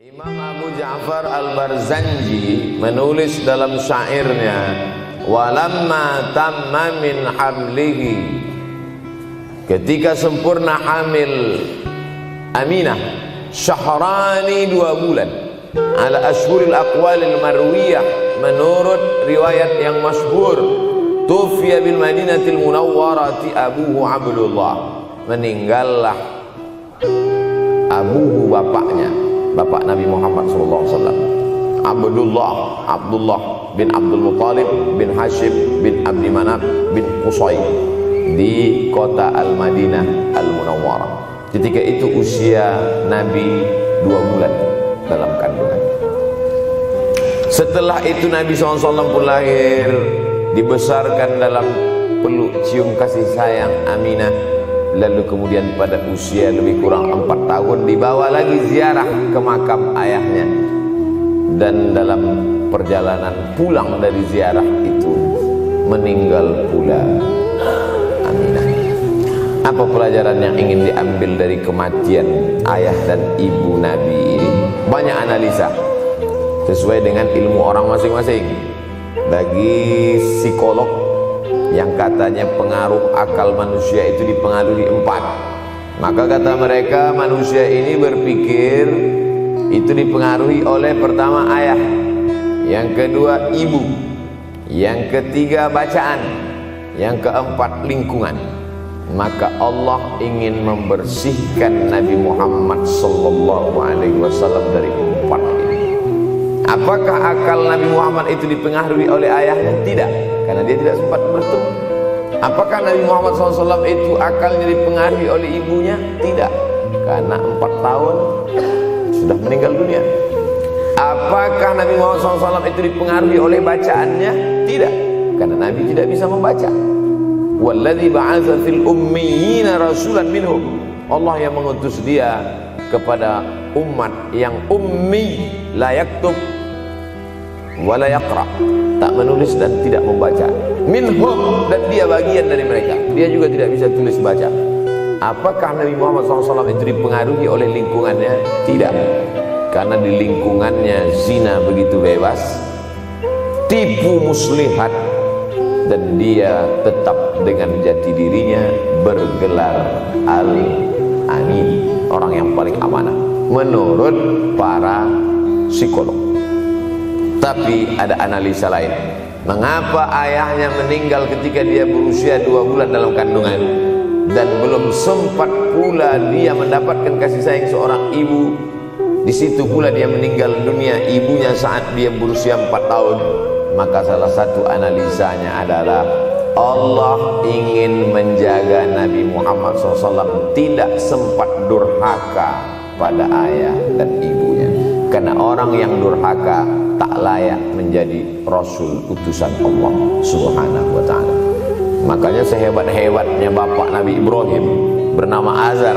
Imam Abu Ja'far Al-Barzanji menulis dalam syairnya, walamma tamma min hamlihi, ketika sempurna hamil Aminah syahrani 2 bulan, ala ashhuril aqwalil marwiyah, menurut riwayat yang masyhur, tufiya bil Madinatil Munawwarati abuhu Abdullah, meninggallah abuhu, bapaknya, bapak Nabi Muhammad SAW, Abdullah bin Abdul Muttalib bin Hashim bin Abdi Manaf bin Qusay, di kota Al-Madinah Al-Munawwarah. Ketika itu usia Nabi 2 bulan dalam kandungan. Setelah itu Nabi SAW pun lahir, dibesarkan dalam peluk cium kasih sayang Aminah. Lalu kemudian pada usia lebih kurang 4 tahun dibawa lagi ziarah ke makam ayahnya. Dan dalam perjalanan pulang dari ziarah itu meninggal pula Aminah. Apa pelajaran yang ingin diambil dari kematian ayah dan ibu Nabi ini? Banyak analisa sesuai dengan ilmu orang masing-masing. Bagi psikolog yang katanya pengaruh akal manusia itu dipengaruhi 4, maka kata mereka manusia ini berpikir itu dipengaruhi oleh pertama ayah, yang kedua ibu, yang ketiga bacaan, yang keempat lingkungan. Maka Allah ingin membersihkan Nabi Muhammad SAW dari 4 ini. Apakah akal Nabi Muhammad itu dipengaruhi oleh ayahnya? Tidak, karena dia tidak sempat bertemu. Apakah Nabi Muhammad SAW itu akalnya dipengaruhi oleh ibunya? Tidak, karena 4 tahun sudah meninggal dunia. Apakah Nabi Muhammad SAW itu dipengaruhi oleh bacaannya? Tidak, karena Nabi tidak bisa membaca. Walladzi ba'atsa fil ummiyina rasulan minhum, Allah yang mengutus dia kepada umat yang ummi, la yaktub wa la yaqra, tak menulis dan tidak membaca. Minhum, dan dia bagian dari mereka, dia juga tidak bisa tulis baca. Apakah Nabi Muhammad SAW itu dipengaruhi oleh lingkungannya? Tidak, karena di lingkungannya zina begitu bebas, tipu muslihat, dan dia tetap dengan jati dirinya bergelar Al-Amin, orang yang paling amanah menurut para psikolog. Tapi ada analisa lain. Mengapa ayahnya meninggal ketika dia berusia 2 bulan dalam kandungan, dan belum sempat pula dia mendapatkan kasih sayang seorang ibu? Di situ pula dia meninggal dunia, ibunya saat dia berusia 4 tahun. Maka salah satu analisanya adalah Allah ingin menjaga Nabi Muhammad SAW tidak sempat durhaka pada ayah dan ibunya. Karena orang yang durhaka tak layak menjadi Rasul utusan Allah Subhanahu wa ta'ala. Makanya sehebat-hebatnya bapak Nabi Ibrahim bernama Azar.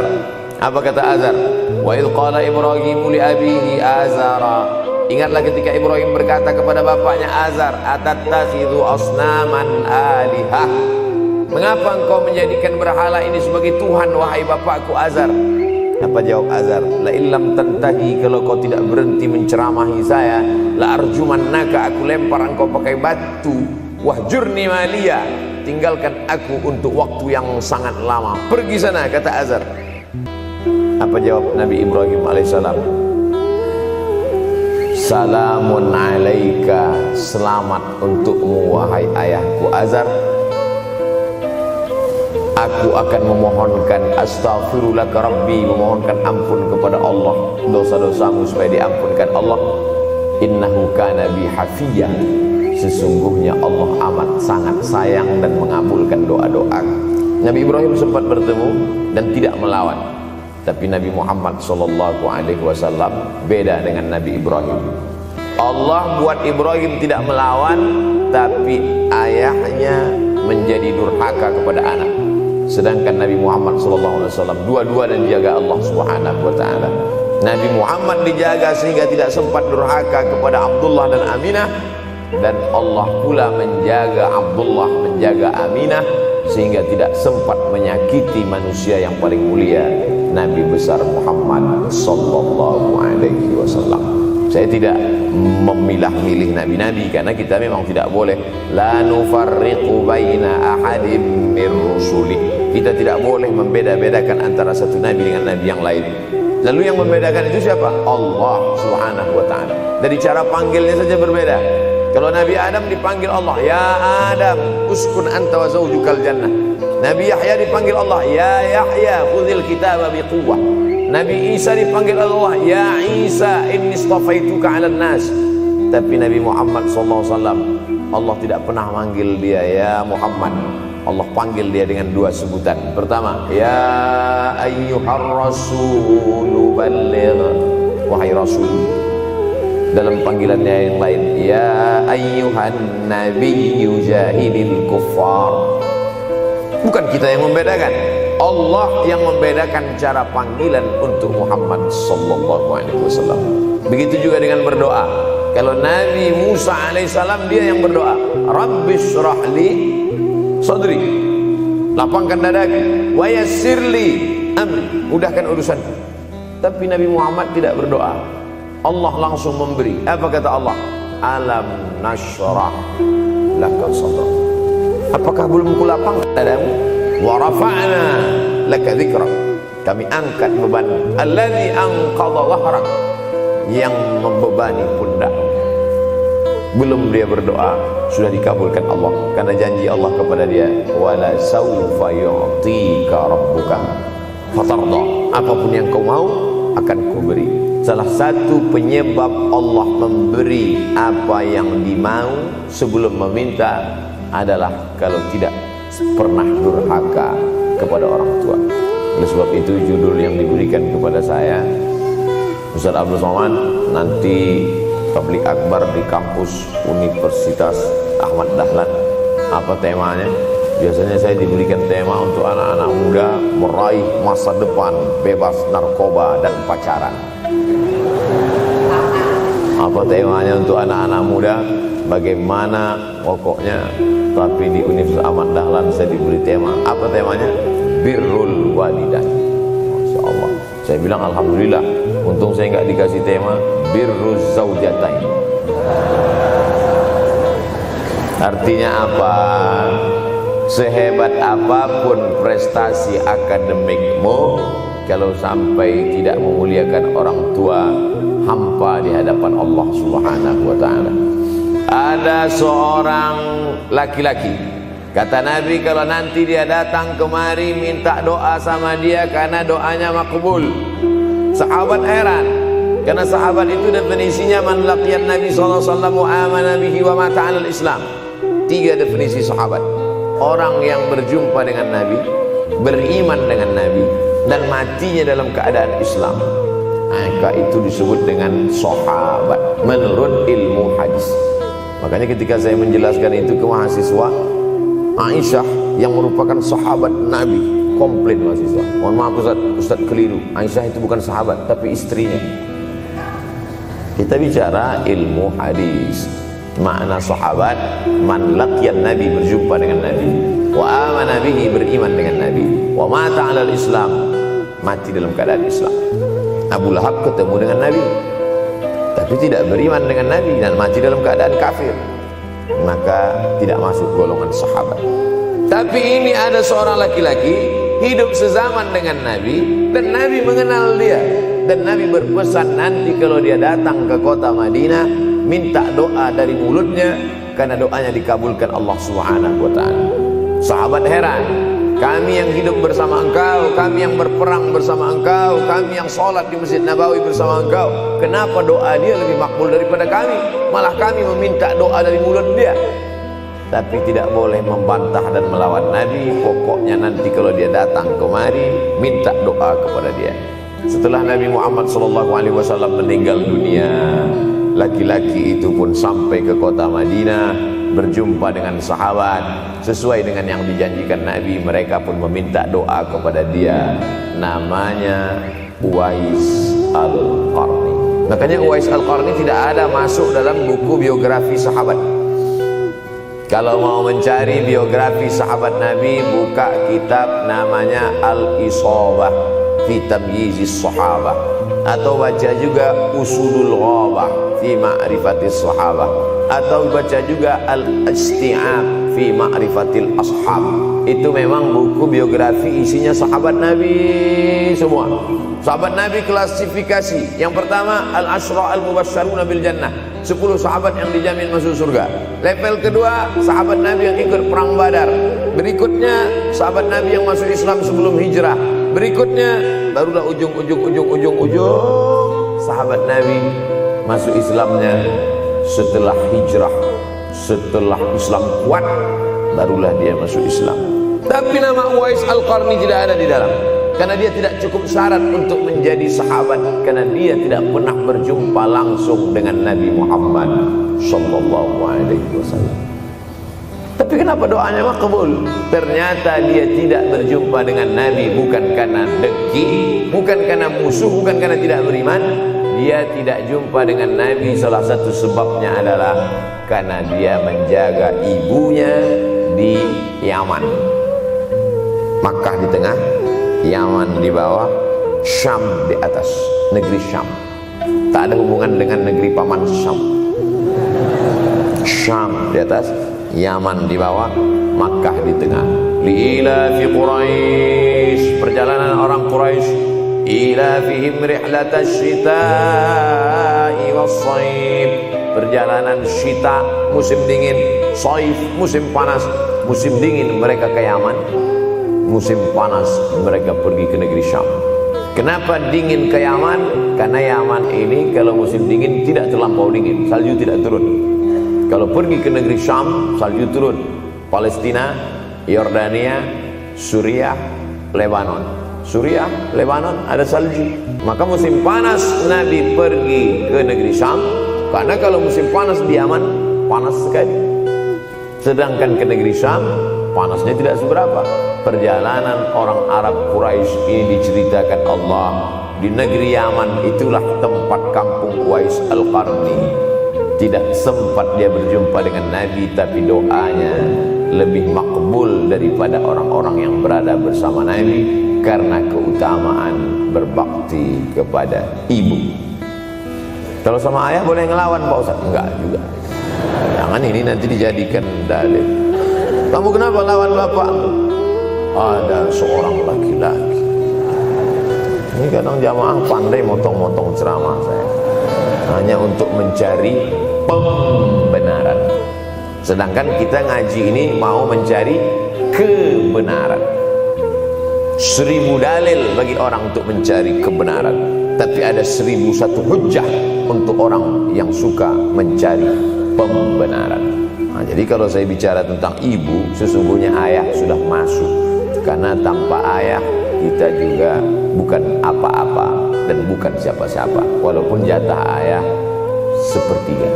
Apa kata Azar? Wa idh qala Ibrahimu li abihi Azara, ingatlah ketika Ibrahim berkata kepada bapaknya Azar, atattakhidhu asnaman alihah, mengapa engkau menjadikan berhala ini sebagai Tuhan wahai bapakku Azar? Apa jawab Azar? La illam tantahi, kalau kau tidak berhenti menceramahi saya, la arjumannaka, aku lempar engkau pakai batu. Wahjurni maliya, tinggalkan aku untuk waktu yang sangat lama, pergi sana, kata Azar. Apa jawab Nabi Ibrahim alaihissalam? Salamun alaika, selamat untukmu wahai ayahku Azar. Aku akan memohonkan astaghfirulaka rabbi, memohonkan ampun kepada Allah dosa-dosamu supaya diampunkan Allah. Innahu kana bi hafiyya, sesungguhnya Allah amat sangat sayang dan mengabulkan doa-doa. Nabi Ibrahim sempat bertemu dan tidak melawan. Tapi Nabi Muhammad SAW beda dengan Nabi Ibrahim. Allah buat Ibrahim tidak melawan, tapi ayahnya menjadi durhaka kepada anak. Sedangkan Nabi Muhammad SAW dua-dua dan dijaga Allah Subhanahu wa ta'ala. Nabi Muhammad dijaga sehingga tidak sempat durhaka kepada Abdullah dan Aminah, dan Allah pula menjaga Abdullah, menjaga Aminah, sehingga tidak sempat menyakiti manusia yang paling mulia, Nabi besar Muhammad sallallahu alaihi wasallam. Saya tidak memilah-milih nabi-nabi, karena kita memang tidak boleh la nufarriqu baina ahadim mir rusuli. Kita tidak boleh membeda-bedakan antara satu nabi dengan nabi yang lain. Lalu yang membedakan itu siapa? Allah Subhanahu wa ta'ala. Dari cara panggilnya saja berbeda. Kalau Nabi Adam dipanggil Allah, ya Adam uskun anta wa zawjukal jannah. Nabi Yahya dipanggil Allah, ya Yahya khudhil kitaba biquwwah. Nabi Isa dipanggil Allah, ya Isa inni istafaituka 'alan nas. Tapi Nabi Muhammad SAW, Allah tidak pernah manggil dia ya Muhammad. Allah panggil dia dengan dua sebutan. Pertama, ya ayyuhar rasul balligh, wahai rasul. Dalam panggilannya yang lain, ya ayyuhan nabiyyu jahidil kuffar. Bukan kita yang membedakan, Allah yang membedakan cara panggilan untuk Muhammad sallallahu alaihi wasallam. Begitu juga dengan berdoa. Kalau Nabi Musa alaihissalam, dia yang berdoa, Rabbis shrahli sadri, lapangkan dadaku, wa yassirli amri, mudahkan urusanku. Tapi Nabi Muhammad tidak berdoa, Allah langsung memberi. Apa kata Allah? Alam nashrah laka sadrak. Apakah belum kulapangkan dadamu? Wa rafa'na laka dzikrak, kami angkat beban. Alladzi anqadha dhahrak, yang membebani pundakmu. Belum dia berdoa, sudah dikabulkan Allah, karena janji Allah kepada dia, wala sawfa yu'tika rabbuka fatarda, apapun yang kau mau akan kau beri. Salah satu penyebab Allah memberi apa yang dimau sebelum meminta adalah kalau tidak pernah durhaka kepada orang tua. Oleh sebab itu judul yang diberikan kepada saya, Ustaz Abdul Somad, nanti tabligh akbar di kampus Universitas Ahmad Dahlan. Apa temanya? Biasanya saya diberikan tema untuk anak-anak muda meraih masa depan bebas narkoba dan pacaran. Apa temanya untuk anak-anak muda? Bagaimana pokoknya. Tapi di Universitas Ahmad Dahlan saya diberi tema. Apa temanya? Birrul walidain. Masya Allah. Saya bilang alhamdulillah, untung saya nggak dikasih tema birruz zaujatain. Artinya apa? Sehebat apapun prestasi akademikmu, kalau sampai tidak memuliakan orang tua, hampa di hadapan Allah Subhanahu wa ta'ala. Ada seorang laki-laki, kata Nabi, kalau nanti dia datang kemari minta doa sama dia karena doanya makbul. Sahabat heran, karena sahabat itu definisinya man laqiyan Nabi sallallahu alaihi wasallam wa amana bihi wa mata 'alal Islam. 3 definisi sahabat: orang yang berjumpa dengan Nabi, beriman dengan Nabi, dan matinya dalam keadaan Islam. Maka itu disebut dengan sahabat menurut ilmu hadis. Makanya ketika saya menjelaskan itu ke mahasiswa, Aisyah yang merupakan sahabat Nabi, komplain mahasiswa, mohon maaf Ustaz keliru, Aisyah itu bukan sahabat tapi istrinya. Kita bicara ilmu hadis. Makna sahabat, man laqiyan Nabi, berjumpa dengan Nabi, wa amana bihi, beriman dengan Nabi, wa mata 'alal Islam, mati dalam keadaan Islam. Abu Lahab ketemu dengan Nabi tapi tidak beriman dengan Nabi dan mati dalam keadaan kafir, maka tidak masuk golongan sahabat. Tapi ini ada seorang laki-laki hidup sezaman dengan Nabi dan Nabi mengenal dia, dan Nabi berpesan nanti kalau dia datang ke kota Madinah minta doa dari mulutnya, karena doanya dikabulkan Allah Subhanahu wa ta'ala. Sahabat heran, kami yang hidup bersama engkau, kami yang berperang bersama engkau, kami yang sholat di Masjid Nabawi bersama engkau, kenapa doa dia lebih makbul daripada kami? Malah kami meminta doa dari mulut dia. Tapi tidak boleh membantah dan melawan Nabi. Pokoknya nanti kalau dia datang kemari minta doa kepada dia. Setelah Nabi Muhammad SAW meninggal dunia, laki-laki itu pun sampai ke kota Madinah, berjumpa dengan sahabat. Sesuai dengan yang dijanjikan Nabi, mereka pun meminta doa kepada dia. Namanya Uwais Al-Qarni. Makanya Uwais Al-Qarni tidak ada masuk dalam buku biografi sahabat. Kalau mau mencari biografi sahabat Nabi, buka kitab namanya Al-Isabah fi Tamyizis Sahabah, atau baca juga Usudul Ghabah fi Ma'rifatis Sahabah, atau baca juga Al-Isti'ab fi Ma'rifatil Ashab. Itu memang buku biografi isinya sahabat Nabi semua. Sahabat Nabi klasifikasi. Yang pertama Al-Ashra Al-Mubasysyaruna bil Jannah, 10 sahabat yang dijamin masuk surga. Level kedua sahabat Nabi yang ikut perang Badar. Berikutnya sahabat Nabi yang masuk Islam sebelum hijrah. Berikutnya barulah ujung sahabat Nabi masuk Islamnya setelah hijrah, setelah Islam kuat, barulah dia masuk Islam. Tapi nama Uwais Al-Qarni tidak ada di dalam, karena dia tidak cukup syarat untuk menjadi sahabat, karena dia tidak pernah berjumpa langsung dengan Nabi Muhammad sallallahu alaihi wasallam. Tapi kenapa doanya makbul? Ternyata dia tidak berjumpa dengan Nabi bukan karena dengki, bukan karena musuh, bukan karena tidak beriman. Dia tidak jumpa dengan Nabi, salah satu sebabnya adalah karena dia menjaga ibunya di Yaman. Makkah di tengah, Yaman di bawah, Syam di atas, negeri Syam. Tak ada hubungan dengan negeri paman Syam. Syam di atas, Yaman di bawah, Makkah di tengah. Liila fi Quraisy, perjalanan orang Quraisy. Ila fihim rihlatash shita'i was-shaif, perjalanan syita musim dingin, shaif musim panas. Musim dingin mereka ke Yaman, musim panas mereka pergi ke negeri Syam. Kenapa dingin ke Yaman? Karena Yaman ini kalau musim dingin tidak terlampau dingin, salju tidak turun. Kalau pergi ke negeri Syam, salju turun. Palestina, Yordania, Suriah, Lebanon. Suriah, Lebanon ada salju. Maka musim panas Nabi pergi ke negeri Syam, karena kalau musim panas di Yaman panas sekali. Sedangkan ke negeri Syam panasnya tidak seberapa. Perjalanan orang Arab Quraisy ini diceritakan Allah, di negeri Yaman itulah tempat kampung Uwais Al-Qarni. Tidak sempat dia berjumpa dengan Nabi, tapi doanya lebih makbul daripada orang-orang yang berada bersama Nabi, karena keutamaan berbakti kepada ibu. Kalau sama ayah boleh ngelawan Pak Ustaz? Enggak juga. Jangan ini nanti dijadikan dalil. Kamu kenapa lawan bapak? Ada seorang laki-laki. Ini kadang jamaah pandai motong-motong ceramah saya, hanya untuk mencari pembenaran. Sedangkan kita ngaji ini mau mencari kebenaran. 1000 dalil bagi orang untuk mencari kebenaran, tapi ada 1001 hujjah untuk orang yang suka mencari pembenaran. Nah, jadi kalau saya bicara tentang ibu, sesungguhnya ayah sudah masuk, karena tanpa ayah kita juga bukan apa-apa dan bukan siapa-siapa, walaupun jatah ayah sepertiga,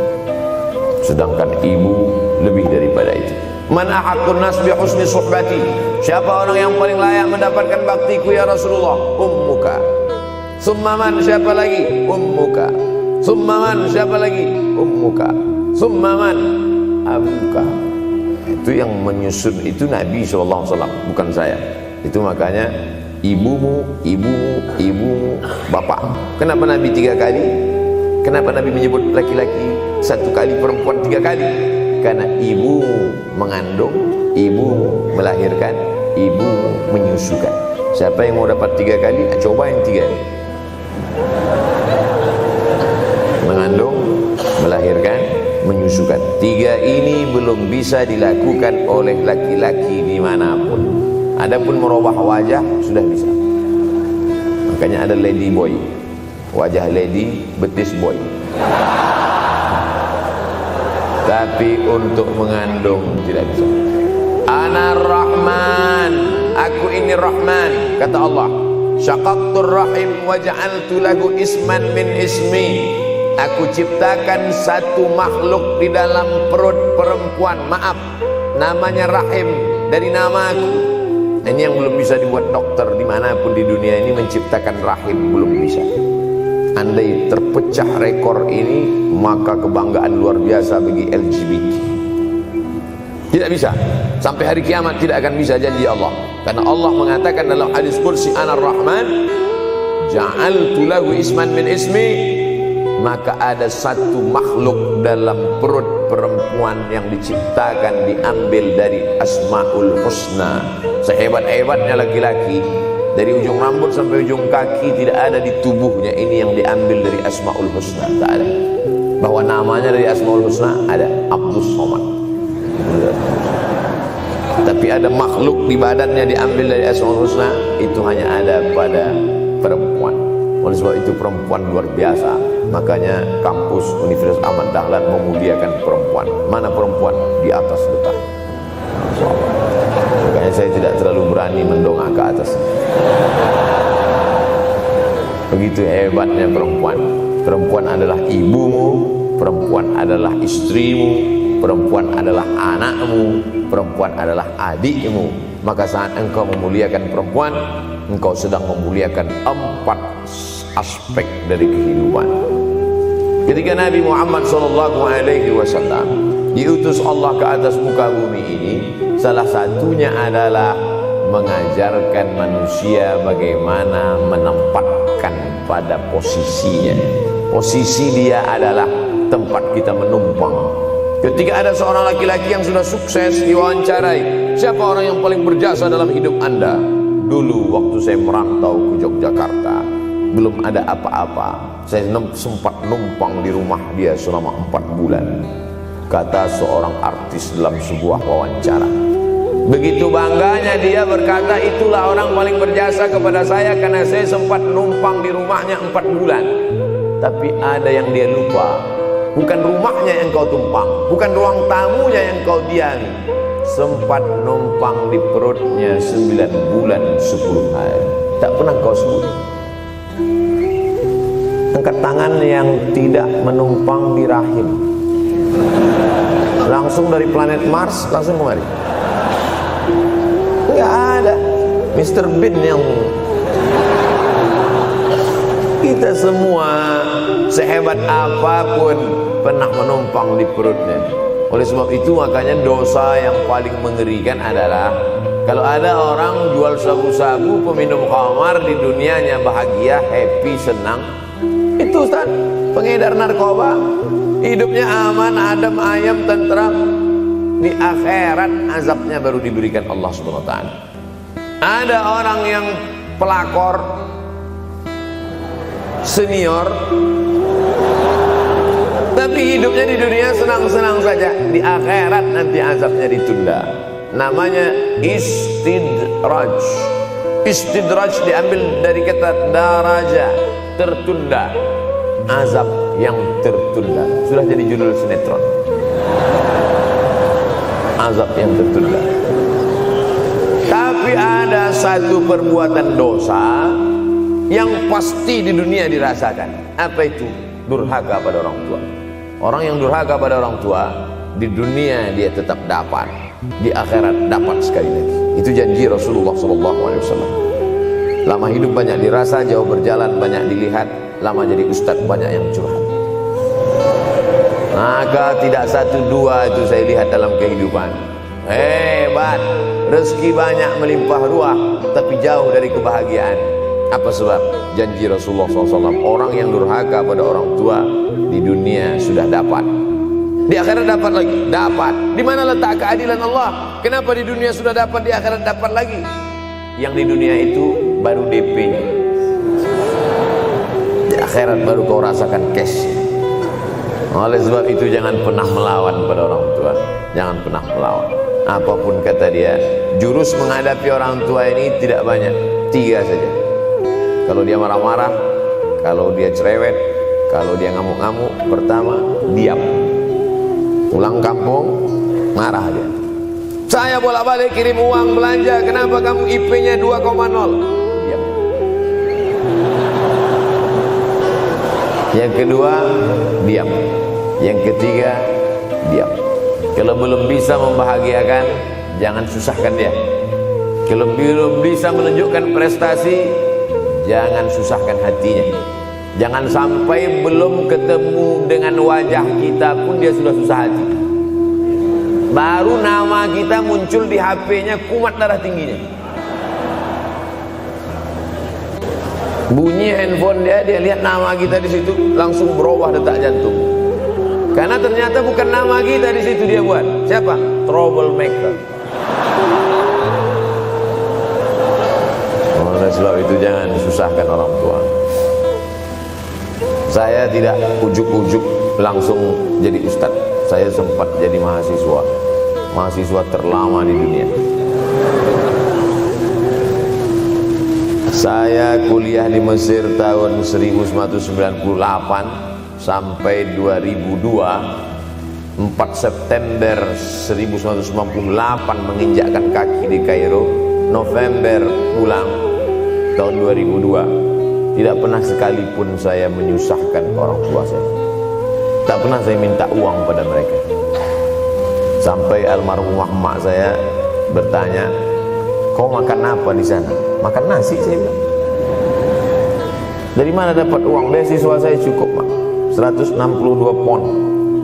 sedangkan ibu lebih daripada itu. Man ahaqqun nas bi husni suhbati, siapa orang yang paling layak mendapatkan baktiku ya Rasulullah? Ummuka. Summa man, siapa lagi? Ummuka. Summa man, siapa lagi? Ummuka. Summa man, abuka. Itu yang menyusun itu Nabi SAW, bukan saya. Itu makanya ibumu, ibumu, ibumu, bapak. Kenapa Nabi 3 kali? Kenapa Nabi menyebut laki-laki 1 kali, perempuan 3 kali? Karena ibu mengandung, ibu melahirkan, ibu menyusukan. Siapa yang mau dapat 3 kali? Coba yang 3 ini. Mengandung, melahirkan, menyusukan. 3 ini belum bisa dilakukan oleh laki-laki dimanapun. Adapun merubah wajah sudah bisa. Makanya ada lady boy, wajah lady, betis boy. Tapi untuk mengandung tidak bisa. Ana Rahman, aku ini Rahman, kata Allah. Syaqaqtur rahim wa ja'altu lahu isman min ismi. Aku ciptakan satu makhluk di dalam perut perempuan, maaf, namanya rahim, dari namaku. Ini yang belum bisa dibuat dokter dimanapun di dunia ini, menciptakan rahim belum bisa. Andai terpecah rekor ini, maka kebanggaan luar biasa bagi LGBT. Tidak bisa. Sampai hari kiamat tidak akan bisa, janji Allah. Karena Allah mengatakan dalam hadis kursi, Anar Rahman ja'altu lahu isman min ismi, maka ada satu makhluk dalam perut perempuan yang diciptakan diambil dari Asmaul Husna. Sehebat-hebatnya laki-laki, dari ujung rambut sampai ujung kaki tidak ada di tubuhnya ini yang diambil dari Asmaul Husna, tak ada. Bahwa namanya dari Asmaul Husna ada, Abdus Somad. Tapi ada makhluk di badannya diambil dari Asmaul Husna, itu hanya ada pada perempuan. Oleh sebab itu perempuan luar biasa. Makanya kampus Universitas Ahmad Dahlan memuliakan perempuan. Mana perempuan? Di atas letak. Makanya saya tidak terlalu berani mendongak ke atas. Begitu hebatnya perempuan. Perempuan adalah ibumu, perempuan adalah istrimu, perempuan adalah anakmu, perempuan adalah adikmu. Maka saat engkau memuliakan perempuan, engkau sedang memuliakan 4 aspek dari kehidupan. Ketika Nabi Muhammad SAW diutus Allah ke atas muka bumi ini, salah satunya adalah mengajarkan manusia bagaimana menempatkan pada posisinya. Posisi dia adalah tempat kita menumpang. Ketika ada seorang laki-laki yang sudah sukses diwawancarai, siapa orang yang paling berjasa dalam hidup Anda? Dulu waktu saya merantau ke Yogyakarta, belum ada apa-apa, saya sempat numpang di rumah dia selama 4 bulan, kata seorang artis dalam sebuah wawancara. Begitu bangganya dia berkata, itulah orang paling berjasa kepada saya karena saya sempat numpang di rumahnya 4 bulan. Tapi ada yang dia lupa, bukan rumahnya yang kau tumpang, bukan ruang tamunya yang kau diami, sempat numpang di perutnya 9 bulan 10 hari. Tak pernah kau sebut. Angkat tangan yang tidak menumpang di rahim, langsung dari planet Mars langsung kemari. Enggak ada. Mr. Bean yang kita semua sehebat apapun pernah menumpang di perutnya. Oleh sebab itu makanya dosa yang paling mengerikan adalah kalau ada orang jual sabu-sabu, peminum khamar, di dunianya bahagia, happy, senang. Itu Ustaz, pengedar narkoba, hidupnya aman, adem, ayam, tentram. Di akhirat azabnya baru diberikan Allah Subhanahu wa taala. Ada orang yang pelakor senior, tapi hidupnya di dunia senang-senang saja. Di akhirat nanti azabnya ditunda. Namanya istidraj. Istidraj diambil dari kata daraja, tertunda. Azab yang tertunda. Sudah jadi judul sinetron. Azab yang tertunda. Tapi ada satu perbuatan dosa yang pasti di dunia dirasakan. Apa itu? Durhaka pada orang tua. Orang yang durhaka pada orang tua, di dunia dia tetap dapat, di akhirat dapat sekali lagi. Itu janji Rasulullah SAW. Lama hidup banyak dirasa, jauh berjalan banyak dilihat, lama jadi ustadz banyak yang curhat. Maka tidak 1-2 itu saya lihat dalam kehidupan. Hebat, rezeki banyak melimpah ruah, tapi jauh dari kebahagiaan. Apa sebab? Janji Rasulullah SAW, orang yang durhaka pada orang tua di dunia sudah dapat, di akhirat dapat lagi. Dapat. Di mana letak keadilan Allah? Kenapa di dunia sudah dapat, di akhirat dapat lagi? Yang di dunia itu baru DP-nya, di akhirat baru kau rasakan cash. Oleh sebab itu jangan pernah melawan pada orang tua. Jangan pernah melawan. Apapun kata dia, jurus menghadapi orang tua ini tidak banyak, 3 saja. Kalau dia marah-marah, kalau dia cerewet, kalau dia ngamuk-ngamuk, pertama diam. Pulang kampung marah dia. Saya bolak-balik kirim uang belanja, kenapa kamu IP-nya 2,0? Diam. Yang kedua, diam. Yang ketiga, diam. Kalau belum bisa membahagiakan, jangan susahkan dia. Kalau belum bisa menunjukkan prestasi, jangan susahkan hatinya. Jangan sampai belum ketemu dengan wajah kita pun dia sudah susah hati. Baru nama kita muncul di HP-nya, kumat darah tingginya. Bunyi handphone dia lihat nama kita di situ, langsung berubah detak jantung. Karena ternyata bukan nama kita di situ dia buat. Siapa? Troublemaker. Oleh sebab itu jangan susahkan orang tua. Saya tidak ujuk-ujuk langsung jadi ustadz. Saya sempat jadi mahasiswa terlama di dunia. Saya kuliah di Mesir tahun 1998 sampai 2002. 4 September 1998 menginjakkan kaki di Kairo. November pulang tahun 2002. Tidak pernah sekalipun saya menyusahkan orang tua saya. Tak pernah saya minta uang pada mereka. Sampai almarhumah emak saya bertanya, "Kau makan apa di sana?" "Makan nasi," saya bilang. "Dari mana dapat uang?" "Beasiswa saya cukup, Mak. 162 pon.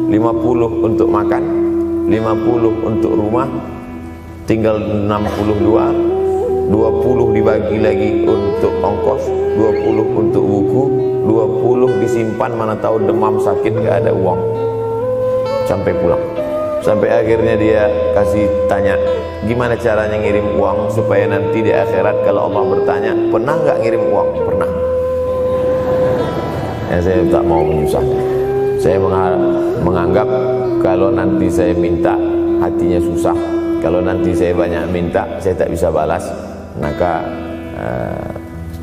50 untuk makan, 50 untuk rumah, tinggal 62. 20 dibagi lagi untuk ongkos, 20 untuk buku, 20 disimpan, mana tahu demam sakit gak ada uang." Sampai pulang. Sampai akhirnya dia kasih tanya, "Gimana caranya ngirim uang supaya nanti di akhirat kalau Allah bertanya, pernah gak ngirim uang?" "Pernah." Ya, saya tak mau menyusahkan. Saya menganggap kalau nanti saya minta hatinya susah, kalau nanti saya banyak minta saya tak bisa balas, maka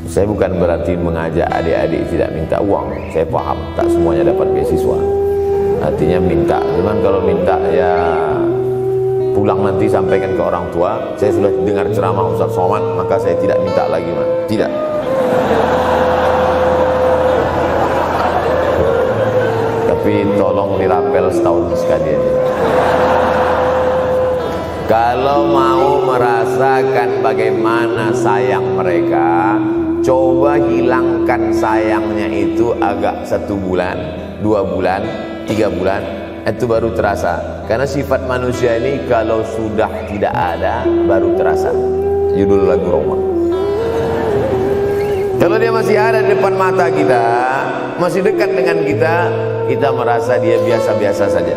saya bukan berarti mengajak adik-adik tidak minta uang. Saya paham tak semuanya dapat beasiswa, artinya minta. Cuman kalau minta ya pulang nanti sampaikan ke orang tua, "Saya sudah dengar ceramah Ustaz Somad, maka saya tidak minta lagi." Tidak. Tapi tolong dirapel setahun sekali aja. Kalau mau merasakan bagaimana sayang mereka, coba hilangkan sayangnya itu agak 1 bulan, 2 bulan, 3 bulan, itu baru terasa. Karena sifat manusia ini kalau sudah tidak ada baru terasa. Judul lagu Roma. Kalau dia masih ada di depan mata kita, masih dekat dengan kita, kita merasa dia biasa-biasa saja.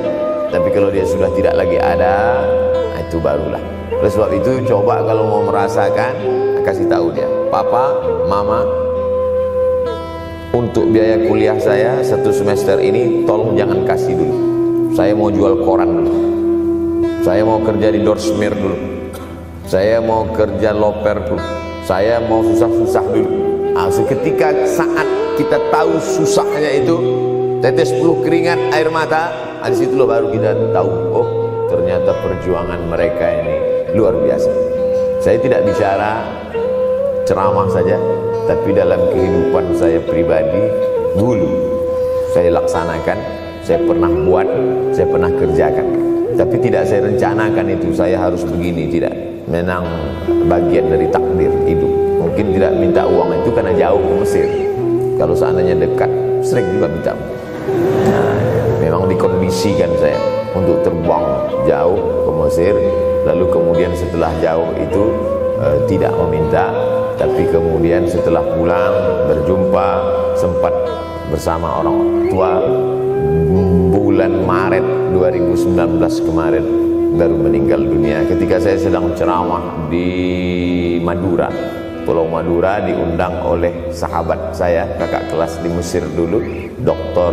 Tapi kalau dia sudah tidak lagi ada, itu barulah. Oleh sebab itu coba kalau mau merasakan, kasih tahu dia, "Papa, Mama, untuk biaya kuliah saya 1 semester ini tolong jangan kasih dulu. Saya mau jual koran dulu. Saya mau kerja di Dorsmir dulu. Saya mau kerja loper dulu. Saya mau susah-susah dulu." Seketika saat kita tahu susahnya itu, tetes peluh keringat, air mata, di situ baru kita tahu, oh ternyata perjuangan mereka ini luar biasa. Saya tidak bicara ceramah saja, tapi dalam kehidupan saya pribadi dulu saya laksanakan, saya pernah buat, saya pernah kerjakan. Tapi tidak saya rencanakan itu saya harus begini, tidak. Memang bagian dari takdir hidup. Mungkin tidak minta uang itu karena jauh ke Mesir. Kalau seandainya dekat, sering juga minta. Nah, memang dikondisikan saya untuk terbang jauh ke Mesir, lalu kemudian setelah jauh itu tidak meminta, tapi kemudian setelah pulang berjumpa, sempat bersama orang tua. Bulan Maret 2019 kemarin baru meninggal dunia ketika saya sedang ceramah di Madura, Pulau Madura, diundang oleh sahabat saya, kakak kelas di Mesir dulu, Dr.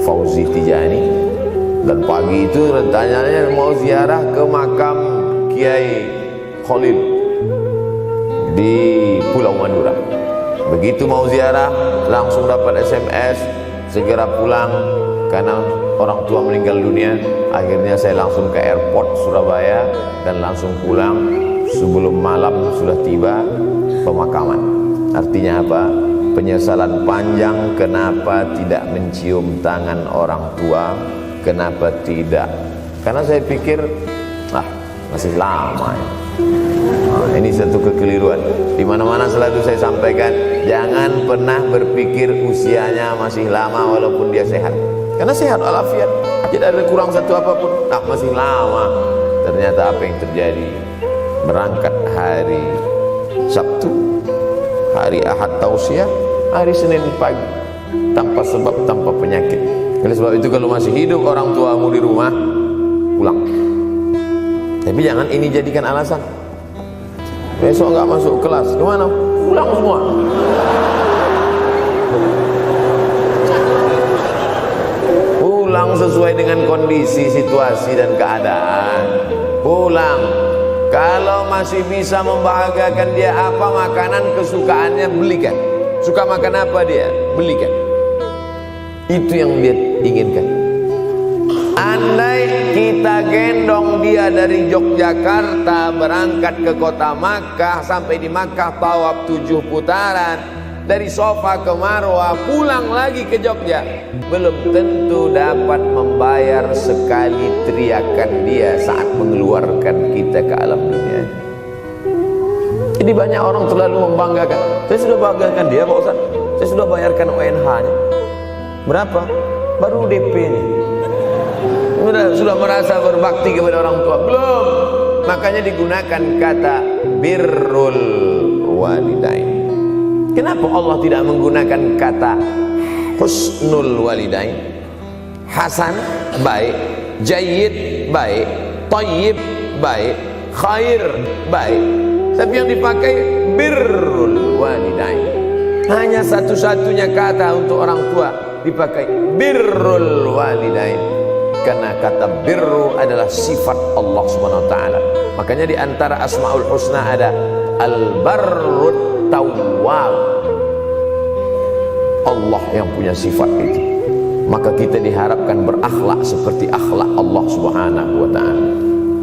Fauzi Tijani. Dan pagi itu rencananya mau ziarah ke makam Kiai Khalil di Pulau Madura. Begitu mau ziarah langsung dapat SMS, segera pulang karena orang tua meninggal dunia. Akhirnya saya langsung ke airport Surabaya dan langsung pulang. Sebelum malam sudah tiba pemakaman. Artinya apa? Penyesalan panjang, kenapa tidak mencium tangan orang tua, kenapa tidak. Karena saya pikir masih lama ya. Ini satu kekeliruan. Di mana-mana selalu saya sampaikan, jangan pernah berpikir usianya masih lama walaupun dia sehat. Karena sehat walafiat, tidak ada kurang satu apapun. Masih lama. Ternyata apa yang terjadi? Berangkat hari Sabtu, hari Ahad tausiah, hari Senin pagi, tanpa sebab, tanpa penyakit. Oleh sebab itu kalau masih hidup orang tuamu di rumah, pulang. Tapi jangan ini jadikan alasan. Besok nggak masuk kelas, gimana? Pulang semua. Pulang sesuai dengan kondisi, situasi dan keadaan. Pulang. Kalau masih bisa membahagiakan dia apa makanan kesukaannya, belikan. Suka makan apa dia, belikan. Itu yang dia inginkan. Andai kita gendong dia dari Yogyakarta berangkat ke kota Makkah, sampai di Makkah tawaf 7 putaran, dari Sofa ke Marwah, pulang lagi ke Jogja, belum tentu dapat membayar sekali teriakan dia saat mengeluarkan kita ke alam dunia. Jadi banyak orang terlalu membanggakan. Saya sudah banggakan dia Pak Ustaz, saya sudah bayarkan UNH-nya. Berapa? Baru DP-nya. Sudah merasa berbakti kepada orang tua? Belum. Makanya digunakan kata birrul walidain. Kenapa Allah tidak menggunakan kata husnul walidain? Hasan baik, jayyid baik, thayyib baik, khair baik. Tapi yang dipakai birrul walidain. Hanya satu-satunya kata untuk orang tua dipakai birrul walidain. Karena kata birru adalah sifat Allah Subhanahu wa taala. Makanya di antara Asmaul Husna ada Al-Barrut Tawwab. Allah yang punya sifat itu. Maka kita diharapkan berakhlak seperti akhlak Allah Subhanahu wa taala.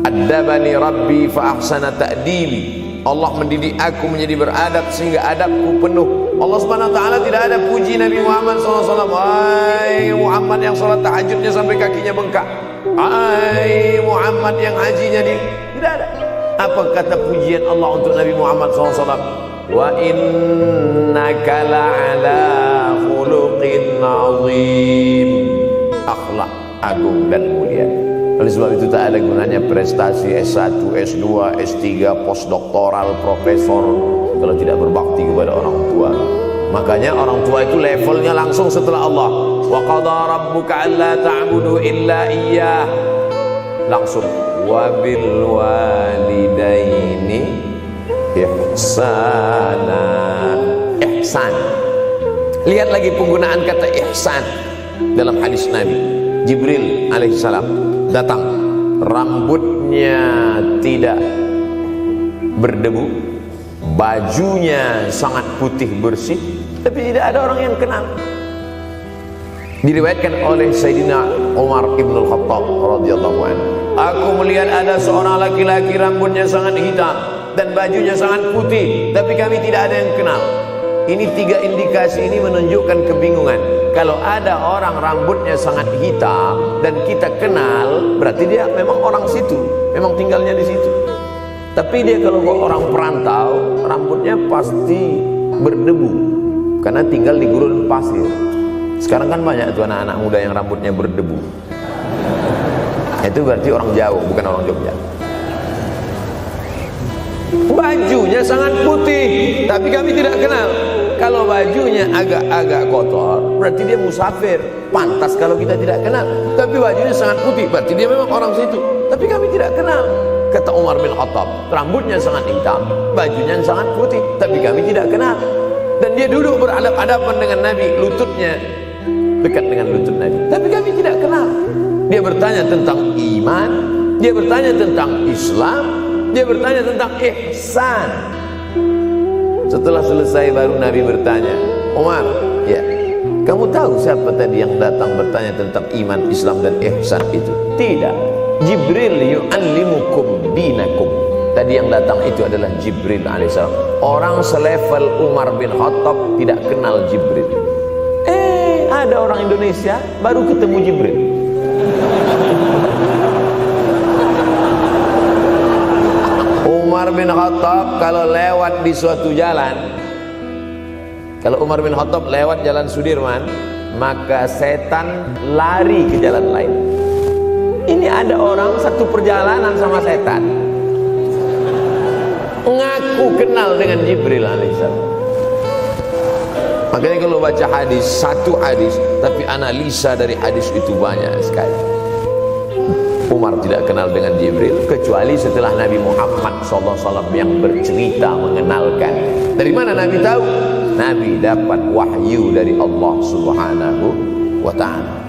Addabani Rabbi fa ahsana ta'dibi. Allah mendidik aku menjadi beradab sehingga adabku penuh. Allah Subhanahu wa taala tidak ada puji Nabi Muhammad SAW. Hai Muhammad yang salat tahajudnya sampai kakinya bengkak. Hai Muhammad yang hajinya tidak ada. Apa kata pujian Allah untuk Nabi Muhammad SAW? Wa innaka la'ala khuluqin azim. Akhlak agung dan mulia. Oleh sebab itu tak ada gunanya prestasi S1, S2, S3, postdoktoral, profesor kalau tidak berbakti kepada orang tua. Makanya orang tua itu levelnya langsung setelah Allah. Wa qadha rabbuka alla ta'budu illa iyyah. Langsung wa bil walidaini ihsana. Ihsan. Lihat lagi penggunaan kata ihsan dalam hadis Nabi. Jibril alaihissalam datang, rambutnya tidak berdebu, bajunya sangat putih bersih, tapi tidak ada orang yang kenal. Diriwayatkan oleh Sayyidina Umar ibn al-Khattab radhiyallahu anhu, aku melihat ada seorang laki-laki rambutnya sangat hitam dan bajunya sangat putih, tapi kami tidak ada yang kenal. Ini 3 indikasi ini menunjukkan kebingungan. Kalau ada orang rambutnya sangat hitam dan kita kenal, berarti dia memang orang situ, memang tinggalnya di situ. Tapi dia kalau orang perantau, rambutnya pasti berdebu karena tinggal di gurun pasir. Sekarang kan banyak tuh anak-anak muda yang rambutnya berdebu. Itu berarti orang jauh, bukan orang Jogja. Bajunya sangat putih, tapi kami tidak kenal. Kalau bajunya agak-agak kotor, berarti dia musafir. Pantas kalau kita tidak kenal. Tapi bajunya sangat putih, berarti dia memang orang situ. Tapi kami tidak kenal. Kata Umar bin Khattab, rambutnya sangat hitam, bajunya sangat putih, tapi kami tidak kenal. Dan dia duduk berhadapan-hadapan dengan Nabi, lututnya dekat dengan lutut Nabi, tapi kami tidak kenal. Dia bertanya tentang iman, dia bertanya tentang Islam, dia bertanya tentang ihsan. Setelah selesai baru Nabi bertanya, Umar, ya, kamu tahu siapa tadi yang datang bertanya tentang iman, Islam dan ihsan itu? Tidak. Jibril yu'allimukum dinakum. Tadi yang datang itu adalah Jibril alaihissalam. Orang selevel Umar bin Khattab tidak kenal Jibril. Ada orang Indonesia baru ketemu Jibril. Umar bin Khattab kalau lewat di suatu jalan, kalau Umar bin Khattab lewat jalan Sudirman, maka setan lari ke jalan lain. Ini ada orang satu perjalanan sama setan, ngaku kenal dengan Jibril alaihissalam. Makanya kalau baca hadis, satu hadis tapi analisa dari hadis itu banyak sekali. Umar tidak kenal dengan Jibril kecuali setelah Nabi Muhammad SAW yang bercerita mengenalkan. Dari mana Nabi tahu? Nabi dapat wahyu dari Allah Subhanahu wa ta'ala.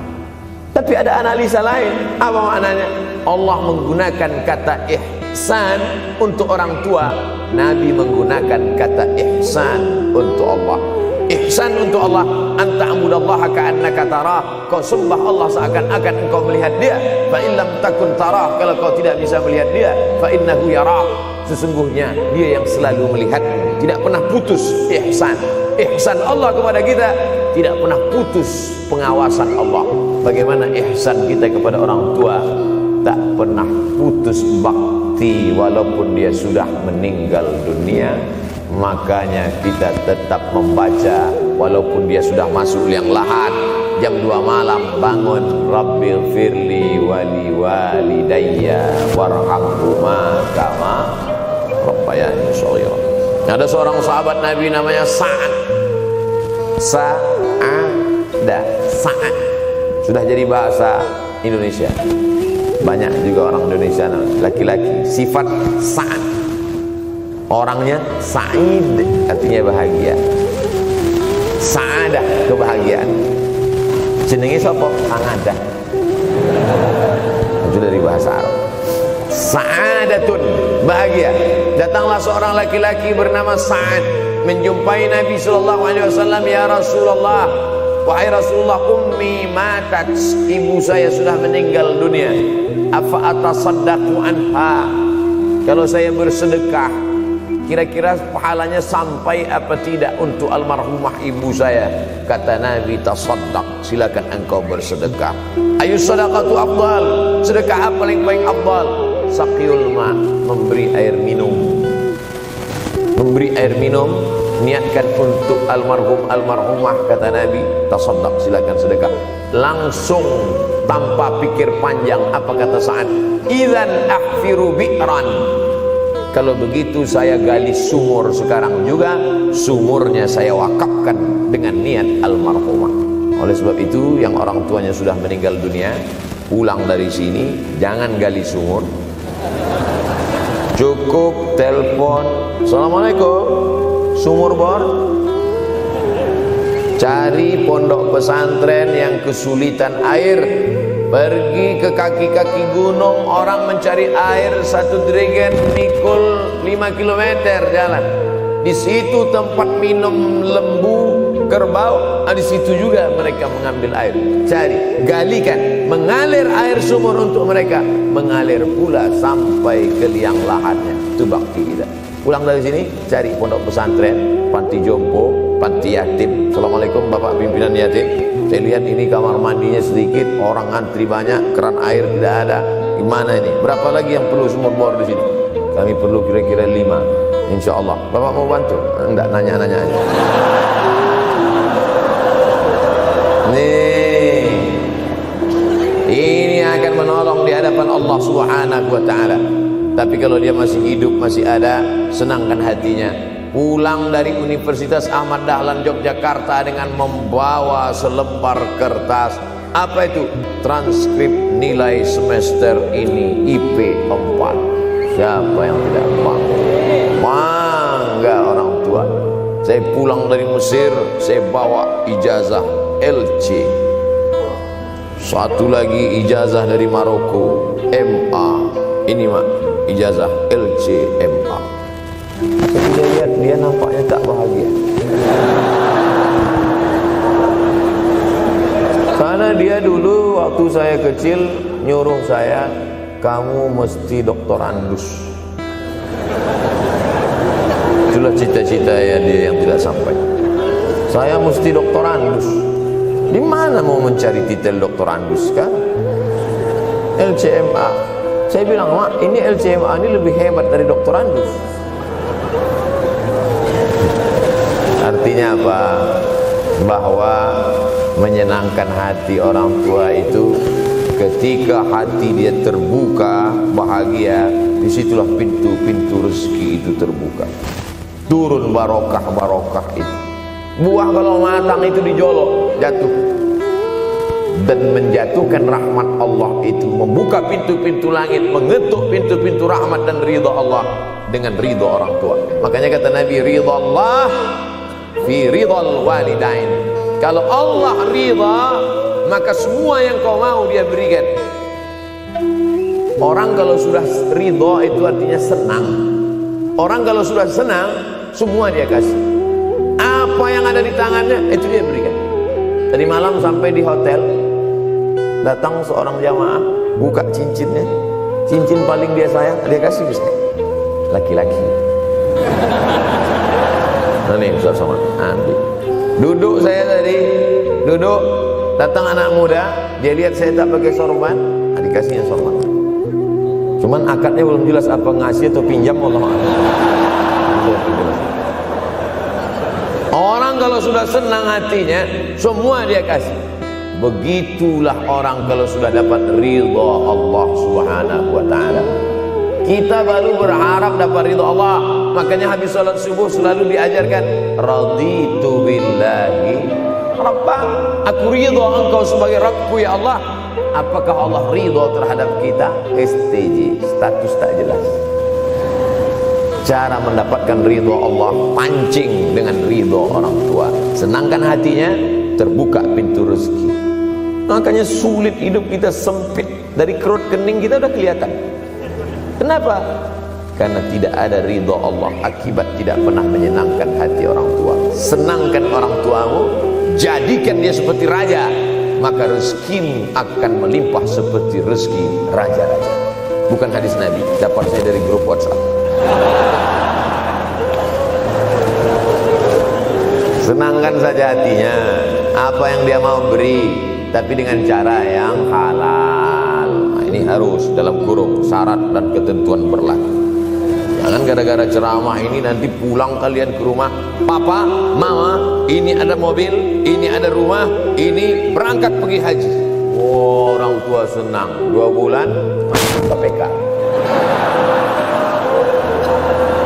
Tapi ada analisa lain. Apa maknanya? Allah menggunakan kata ihsan untuk orang tua, Nabi menggunakan kata ihsan untuk Allah. Ihsan untuk Allah, anta'budallaha ka'annaka tarah, kau sembah Allah seakan-akan engkau melihat dia. Fa in lam takun tarah, kalau kau tidak bisa melihat dia, fa innahu yarah, sesungguhnya dia yang selalu melihatmu, tidak pernah putus. Ihsan, ihsan Allah kepada kita, tidak pernah putus pengawasan Allah. Bagaimana ihsan kita kepada orang tua? Tak pernah putus bakti walaupun dia sudah meninggal dunia. Makanya kita tetap membaca walaupun dia sudah masuk liang lahat, jam 2 malam bangun, Rabbighfirli wali walidayya warhamhuma kama rabbayani shaghira. Ada seorang sahabat Nabi namanya Sa'ad. Sa'ad sudah jadi bahasa Indonesia. Banyak juga orang Indonesia laki-laki sifat Sa'ad. Orangnya Sa'id, artinya bahagia. Sa'adah, kebahagiaan. Jenenge sapa? Sa'adah. Itu dari bahasa Arab. Sa'adatun, bahagia. Datanglah seorang laki-laki bernama Sa'ad menjumpai Nabi SAW. Ya Rasulullah, wahai Rasulullah, ummi matat, ibu saya sudah meninggal dunia. Afa atasaddaqu anha, kalau saya bersedekah kira-kira pahalanya sampai apa tidak untuk almarhumah ibu saya? Kata Nabi, tasaddaq, silakan engkau bersedekah. Ayu sadaqatu afdal, sedekah apa yang paling afdal? Saqiyul ma, memberi air minum. Memberi air minum, niatkan untuk almarhumah, kata Nabi, tasaddaq, silakan sedekah. Langsung tanpa pikir panjang, apa kata Sa'ad? Idzan ahfiru bi'ran, kalau begitu saya gali sumur sekarang juga, sumurnya saya wakafkan dengan niat almarhumah. Oleh sebab itu, yang orang tuanya sudah meninggal dunia, pulang dari sini jangan gali sumur, cukup telepon, assalamualaikum, sumur bor. Cari pondok pesantren yang kesulitan air, pergi ke kaki-kaki gunung, orang mencari air, satu jerigen mikul 5 km jalan. Di situ tempat minum lembu, kerbau, di situ juga mereka mengambil air. Cari, galikan, mengalir air sumur untuk mereka, mengalir pula sampai ke liang lahatnya. Itu bakti kita. Pulang dari sini, cari pondok pesantren, panti jompo, panti yatim. Assalamualaikum Bapak pimpinan yatim, saya lihat ini kamar mandinya sedikit, orang antri banyak, keran air tidak ada. Gimana ini? Berapa lagi yang perlu sumur bor di sini? Kami perlu kira-kira 5. Insya Allah. Bapak mau bantu? Enggak, nanya-nanya aja. Nih, ini akan menolong di hadapan Allah Subhanahu wa ta'ala. Tapi kalau dia masih hidup, masih ada, senangkan hatinya. Pulang dari Universitas Ahmad Dahlan Yogyakarta dengan membawa selembar kertas. Apa itu? Transkrip nilai semester ini IP 4. Siapa yang tidak bangga? Bangga orang tua. Saya pulang dari Mesir, saya bawa ijazah LC. Satu lagi ijazah dari Maroko, MA. Ini mak, ijazah LC MA. Saya lihat dia nampaknya tak bahagia. Karena dia dulu waktu saya kecil nyuruh saya, kamu mesti doktorandus. Itulah cita-cita ya dia yang tidak sampai. Saya mesti doktorandus. Di mana mau mencari titel doktorandus kan? LCMA. Saya bilang, mak, ini LCMA ini lebih hebat dari doktorandus. Artinya apa? Bahwa menyenangkan hati orang tua itu ketika hati dia terbuka, bahagia, disitulah pintu-pintu rezeki itu terbuka. Turun barokah-barokah itu. Buah kalau matang itu dijolok, jatuh. Dan menjatuhkan rahmat Allah itu membuka pintu-pintu langit, mengetuk pintu-pintu rahmat dan ridha Allah dengan ridha orang tua. Makanya kata Nabi, ridha Allah fi ridhal walidain. Kalau Allah ridha, maka semua yang kau mau dia berikan. Orang kalau sudah ridha itu artinya senang. Orang kalau sudah senang, semua dia kasih. Apa yang ada di tangannya itu dia berikan. Tadi malam sampai di hotel, datang seorang jamaah, buka cincinnya, cincin paling dia sayang, dia kasih Ustaz. Laki-laki. Nah nih Ustaz Somad, ambil. Duduk saya tadi, duduk, datang anak muda, dia lihat saya tak pakai sorban, dikasihnya sorban. Cuman akadnya belum jelas apa ngasih atau pinjam, Allah. Orang kalau sudah senang hatinya, semua dia kasih. Begitulah orang kalau sudah dapat ridha Allah Subhanahu wa taala. Kita baru berharap dapat ridha Allah. Makanya habis salat subuh selalu diajarkan raditu billahi rabba. Aku ridha engkau sebagai Rabbku ya Allah. Apakah Allah ridha terhadap kita? STJ, status tak jelas. Cara mendapatkan ridha Allah, pancing dengan ridha orang tua, senangkan hatinya, terbuka pintu rezeki. Makanya sulit hidup kita, sempit. Dari kerut kening kita udah kelihatan. Kenapa? Karena tidak ada ridha Allah, akibat tidak pernah menyenangkan hati orang tua. Senangkan orang tuamu, jadikan dia seperti raja, maka rezekimu akan melimpah seperti rezeki raja-raja. Bukan hadis Nabi, dapat saya dari grup WhatsApp. Senangkan saja hatinya, apa yang dia mau beri, tapi dengan cara yang halal. Nah, ini harus dalam kurung syarat dan ketentuan berlaku. Jangan gara-gara ceramah ini nanti pulang kalian ke rumah, papa, mama, ini ada mobil, ini ada rumah, ini berangkat pergi haji. Oh, orang tua senang, 2 bulan masuk KPK.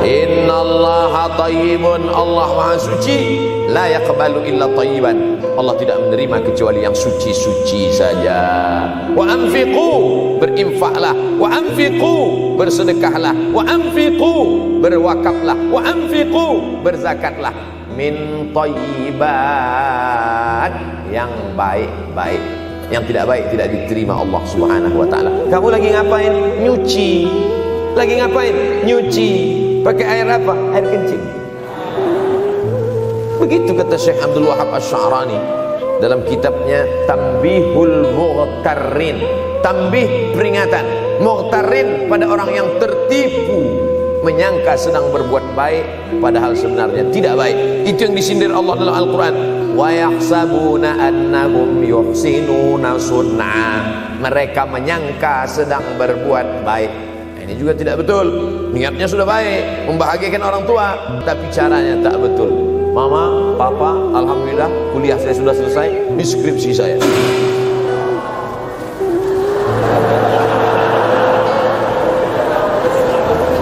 Innallaha thayyibun, Allah maha suci, la yaqbalu illa thayyiban. Allah tidak menerima kecuali yang suci-suci saja. Wa anfiqu, berinfaklah. Wa anfiqu, bersedekahlah. Wa anfiqu, berwakaflah. Wa anfiqu, berzakatlah. Min thayyibat, yang baik-baik. Yang tidak baik tidak diterima Allah Subhanahu wa taala. Kamu lagi ngapain? Nyuci. Lagi ngapain? Nyuci. Pakai air apa? Air kencing. Begitu kata Syekh Abdul Wahab Asy-Sya'rani dalam kitabnya Tanbihul Mughtarrin. Tanbih, peringatan. Mughtarrin, pada orang yang tertipu, menyangka sedang berbuat baik padahal sebenarnya tidak baik. Itu yang disindir Allah dalam Al-Quran. Wa yahsabuna annahum yuhsinuna sun'a. Mereka menyangka sedang berbuat baik. Ini juga tidak betul. Niatnya sudah baik, membahagiakan orang tua, tapi caranya tak betul. Mama, papa, alhamdulillah kuliah saya sudah selesai, ini skripsi saya.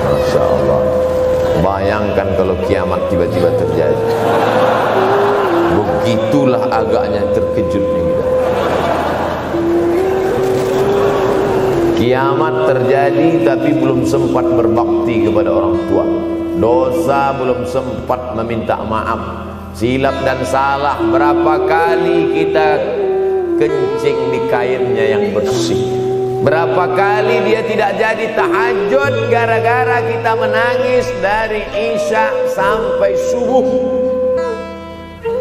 Masya Allah. Bayangkan kalau kiamat tiba-tiba terjadi. Begitulah agaknya terkejutnya kita. Kiamat terjadi tapi belum sempat berbakti kepada orang tua. Dosa belum sempat meminta maaf. Silap dan salah berapa kali kita kencing di kainnya yang bersih. Berapa kali dia tidak jadi tahajud gara-gara kita menangis dari Isya sampai subuh.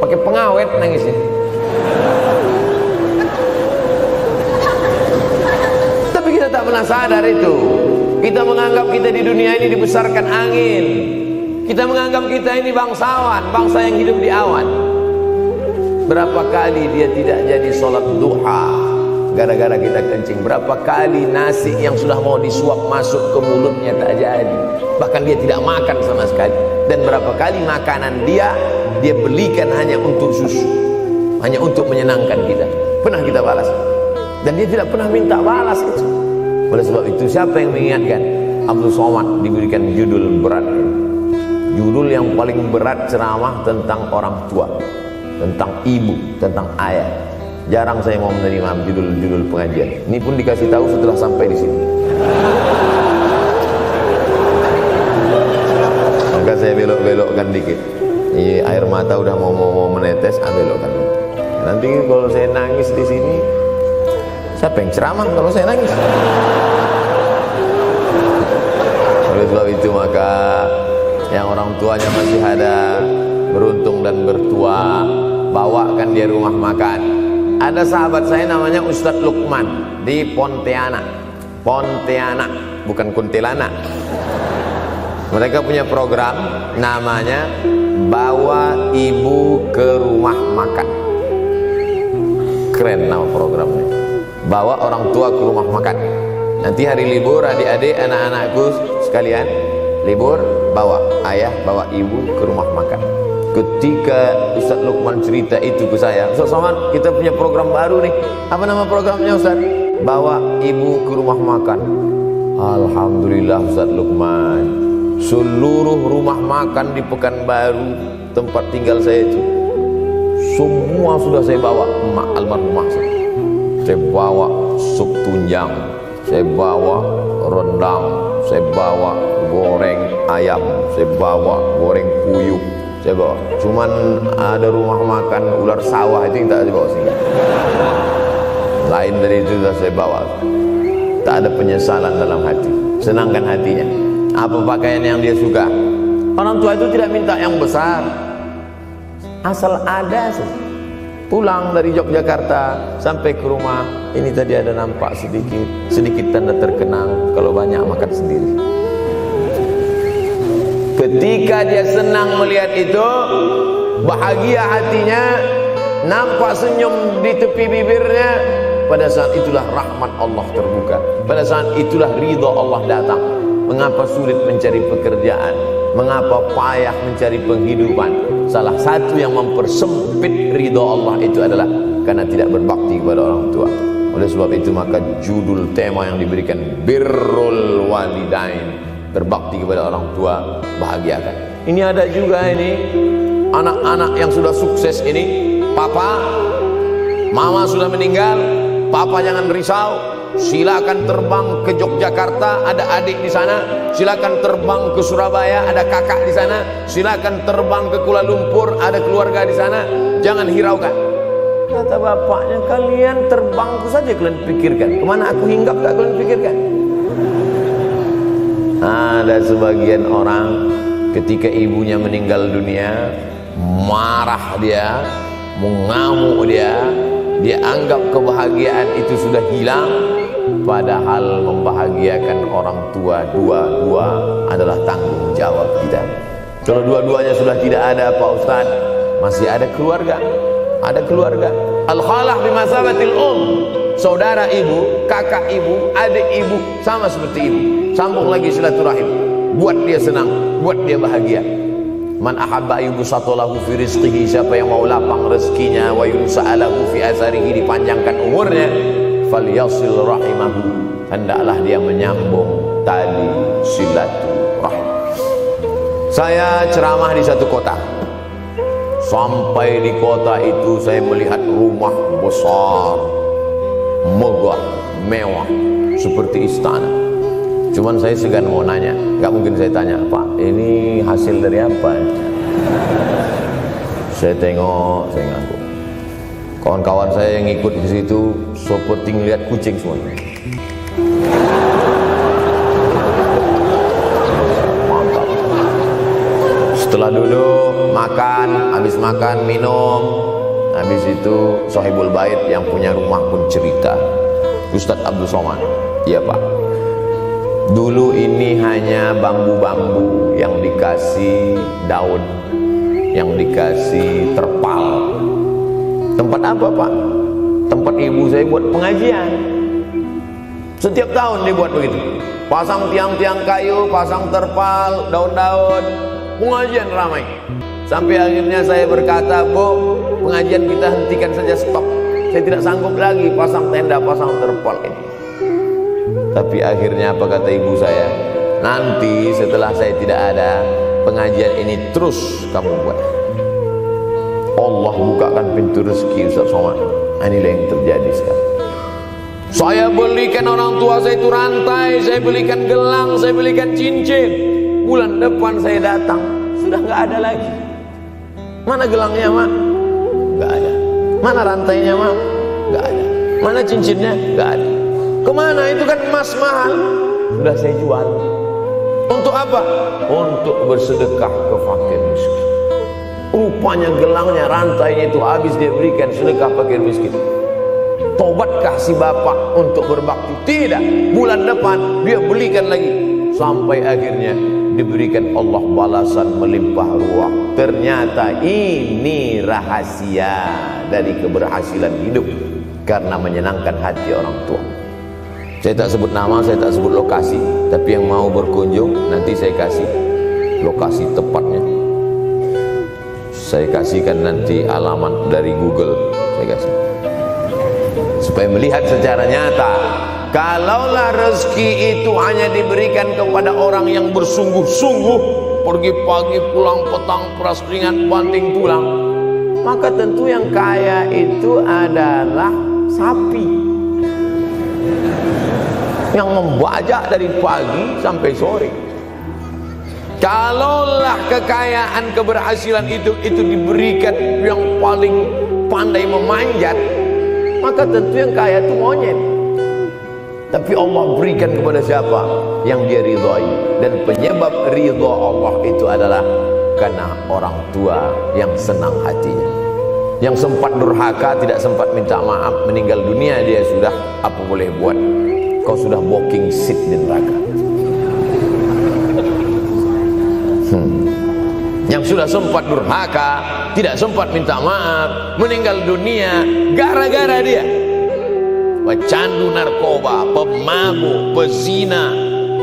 Pakai pengawet nangisnya. Kita tak pernah sadar itu. Kita menganggap kita di dunia ini dibesarkan angin. Kita menganggap kita ini bangsawan, bangsa yang hidup di awan. Berapa kali dia tidak jadi sholat duha gara-gara kita kencing. Berapa kali nasi yang sudah mau disuap masuk ke mulutnya tak jadi. Bahkan dia tidak makan sama sekali. Dan berapa kali makanan dia belikan hanya untuk susu, hanya untuk menyenangkan kita. Pernah kita balas. Dan dia tidak pernah minta balas itu. Oleh sebab itu siapa yang mengingatkan? Abdul Somad diberikan judul berat. Judul yang paling berat ceramah tentang orang tua, tentang ibu, tentang ayah. Jarang saya mau menerima judul-judul pengajian. Ini pun dikasih tahu setelah sampai di sini. Maka saya belok-belokkan dikit. Ini air mata udah mau menetes, belokkan. Nanti kalau saya nangis di sini, siapa yang ceramah kalau saya nangis? Oleh sebab itu maka yang orang tuanya masih ada, beruntung dan bertua, bawakan dia rumah makan. Ada sahabat saya namanya Ustadz Lukman di Pontianak, bukan Kuntilanak. Mereka punya program namanya Bawa Ibu ke Rumah Makan. Keren nama programnya. Bawa orang tua ke rumah makan. Nanti hari libur adik-adik, anak-anakku sekalian, libur bawa ayah, bawa ibu ke rumah makan. Ketika Ustadz Lukman cerita itu ke saya, Ustadz Somad, kita punya program baru nih. Apa nama programnya Ustadz? Bawa ibu ke rumah makan. Alhamdulillah Ustadz Lukman, seluruh rumah makan di Pekanbaru tempat tinggal saya itu, semua sudah saya bawa almarhumah saya. Saya bawa sup tunjang, saya bawa rendang, saya bawa goreng ayam, saya bawa goreng puyuh, saya bawa. Cuman ada rumah makan ular sawah itu yang tak dibawa sini. Lain dari itu sudah saya bawa. Tak ada penyesalan dalam hati, senangkan hatinya. Apa pakaian yang dia suka? Orang tua itu tidak minta yang besar, asal ada saja. Pulang dari Yogyakarta sampai ke rumah, ini tadi ada nampak sedikit tanda terkenang, kalau banyak makan sendiri. Ketika dia senang melihat itu, bahagia hatinya, nampak senyum di tepi bibirnya, pada saat itulah rahmat Allah terbuka, pada saat itulah ridha Allah datang. Mengapa sulit mencari pekerjaan? Mengapa payah mencari penghidupan? Salah satu yang mempersempit ridha Allah itu adalah karena tidak berbakti kepada orang tua. Oleh sebab itu maka judul tema yang diberikan birrul walidain, berbakti kepada orang tua, bahagiakan. Ini ada juga ini anak-anak yang sudah sukses ini, papa, mama sudah meninggal, papa jangan risau. Silakan terbang ke Yogyakarta, ada adik di sana. Silakan terbang ke Surabaya, ada kakak di sana. Silakan terbang ke Kuala Lumpur, ada keluarga di sana. Jangan hiraukan. Kata bapaknya, kalian terbang itu saja kalian pikirkan. Kemana aku hinggap tak kalian pikirkan. Ada sebagian orang ketika ibunya meninggal dunia, marah dia, mengamuk dia anggap kebahagiaan itu sudah hilang. Padahal membahagiakan orang tua dua-dua adalah tanggung jawab kita. Kalau dua-duanya sudah tidak ada Pak Ustaz, masih ada keluarga. Ada keluarga. Al-khalah bimasabatil saudara ibu, kakak ibu, adik ibu, sama seperti ibu. Sambung lagi silaturahim, buat dia senang, buat dia bahagia. Man ahabba yubsatalahu fi rizqihi, siapa yang mau lapang rezekinya, wa yunsa'alahu fi asarihi, dipanjangkan umurnya, falyasil rahimahu, hendaklah dia menyambung tali silaturahim. Saya ceramah di satu kota. Sampai di kota itu saya melihat rumah besar, megah, mewah, seperti istana. Cuman saya segan mau nanya, nggak mungkin saya tanya, Pak, ini hasil dari apa? Saya tengok, saya ngangguk. Kawan-kawan saya yang ikut di situ seperti ngeliat kucing semua. Mantap. Setelah duduk, makan, habis makan, minum, habis itu Sohibul Bait yang punya rumah pun cerita, Ustadz Abdul Somad, iya Pak, dulu ini hanya bambu-bambu yang dikasih daun, yang dikasih terpal. Tempat apa Pak? Tempat ibu saya buat pengajian. Setiap tahun dibuat begitu. Pasang tiang-tiang kayu, pasang terpal, daun-daun, pengajian ramai. Sampai akhirnya saya berkata, Bu, pengajian kita hentikan saja, stop. Saya tidak sanggup lagi pasang tenda, pasang terpal ini. Tapi akhirnya apa kata ibu saya? Nanti setelah saya tidak ada, pengajian ini terus kamu buat, Allah bukakan pintu rezeki Ustaz Somad. Inilah yang terjadi sekarang. Saya belikan orang tua saya itu rantai, saya belikan gelang, saya belikan cincin. Bulan depan saya datang, sudah nggak ada lagi. Mana gelangnya, Mak? Nggak ada. Mana rantainya, Mak? Nggak ada. Mana cincinnya? Nggak ada. Kemana? Itu kan emas mahal. Sudah saya jual. Untuk apa? Untuk bersedekah ke fakir miskin. Rupanya gelangnya, rantainya itu habis dia berikan sedekah fakir miskin. Tobatkah si bapak untuk berbakti? Tidak. Bulan depan dia belikan lagi, sampai akhirnya diberikan Allah balasan melimpah ruah. Ternyata ini rahasia dari keberhasilan hidup, karena menyenangkan hati orang tua. Saya tak sebut nama, saya tak sebut lokasi, tapi yang mau berkunjung nanti saya kasih lokasi tepatnya. Saya kasihkan nanti alamat dari Google, saya kasih, supaya melihat secara nyata. Kalaulah rezeki itu hanya diberikan kepada orang yang bersungguh-sungguh, pergi pagi pulang petang, peras keringat banting tulang, maka tentu yang kaya itu adalah sapi yang membajak dari pagi sampai sore. Kalaulah kekayaan, keberhasilan itu diberikan yang paling pandai memanjat, maka tentu yang kaya itu monyet. Tapi Allah berikan kepada siapa? Yang dia ridhai. Dan penyebab ridha Allah itu adalah karena orang tua yang senang hatinya. Yang sempat durhaka, tidak sempat minta maaf, meninggal dunia dia sudah, apa boleh buat? Kau sudah walking seat di neraka. Yang sudah sempat durhaka, tidak sempat minta maaf, meninggal dunia gara-gara dia pecandu narkoba, pemabuk, pezina,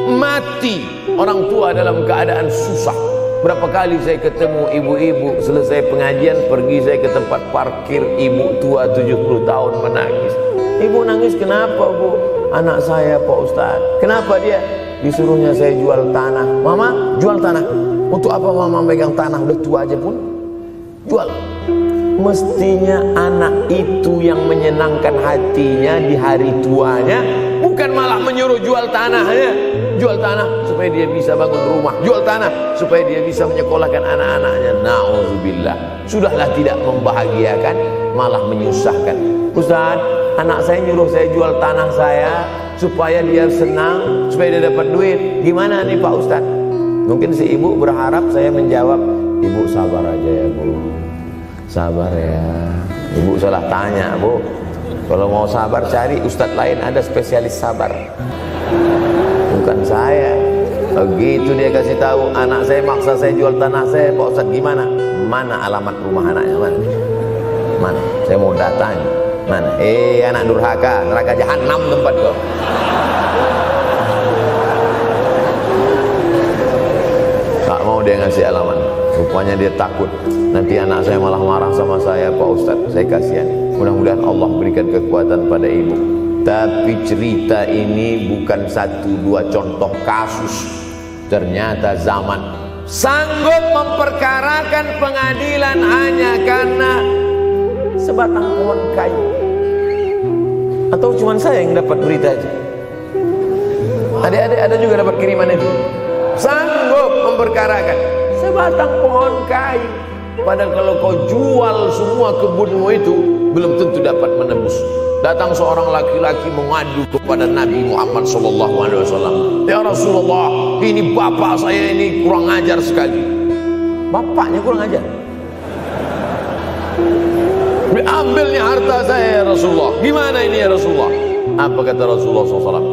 mati. Orang tua dalam keadaan susah. Berapa kali saya ketemu ibu-ibu selesai pengajian, pergi saya ke tempat parkir, ibu tua 70 tahun menangis. Ibu nangis kenapa, Bu? Anak saya, Pak Ustaz. Kenapa dia? Disuruhnya saya jual tanah. Mama, jual tanah. Untuk apa mama megang tanah? Udah tua aja pun jual. Mestinya anak itu yang menyenangkan hatinya di hari tuanya, bukan malah menyuruh jual tanahnya. Jual tanah supaya dia bisa bangun rumah, jual tanah supaya dia bisa menyekolahkan anak-anaknya. Nauzubillah. Sudahlah tidak membahagiakan, malah menyusahkan. Ustaz, anak saya nyuruh saya jual tanah saya supaya dia senang, supaya dia dapat duit. Gimana nih Pak Ustaz? Mungkin si ibu berharap saya menjawab, ibu sabar aja ya Bu, sabar ya. Ibu salah tanya, Bu. Kalau mau sabar cari ustadz lain, ada spesialis sabar, bukan saya. Begitu dia kasih tahu, anak saya maksa saya jual tanah saya. Pak Ustadz gimana? Mana alamat rumah anaknya? Mana? Saya mau datang. Mana? Anak durhaka, neraka jahanam tempat kau. Tak mau dia ngasih alamat. Rupanya dia takut nanti anak saya malah marah sama saya. Pak Ustadz, saya kasihan. Mudah-mudahan Allah berikan kekuatan pada ibu. Tapi cerita ini bukan satu dua contoh kasus. Ternyata zaman sanggup memperkarakan pengadilan hanya karena sebatang pohon kayu. Atau cuma saya yang dapat berita aja? Adik-adik ada juga dapat kiriman itu. Sanggup memperkarakan sebatang pohon kayu. Padahal kalau kau jual semua kebunmu itu, belum tentu dapat menebus. Datang seorang laki-laki mengadu kepada Nabi Muhammad SAW. Ya Rasulullah, ini bapak saya ini kurang ajar sekali. Bapaknya kurang ajar? Diambilnya harta saya ya Rasulullah. Gimana ini ya Rasulullah? Apa kata Rasulullah SAW?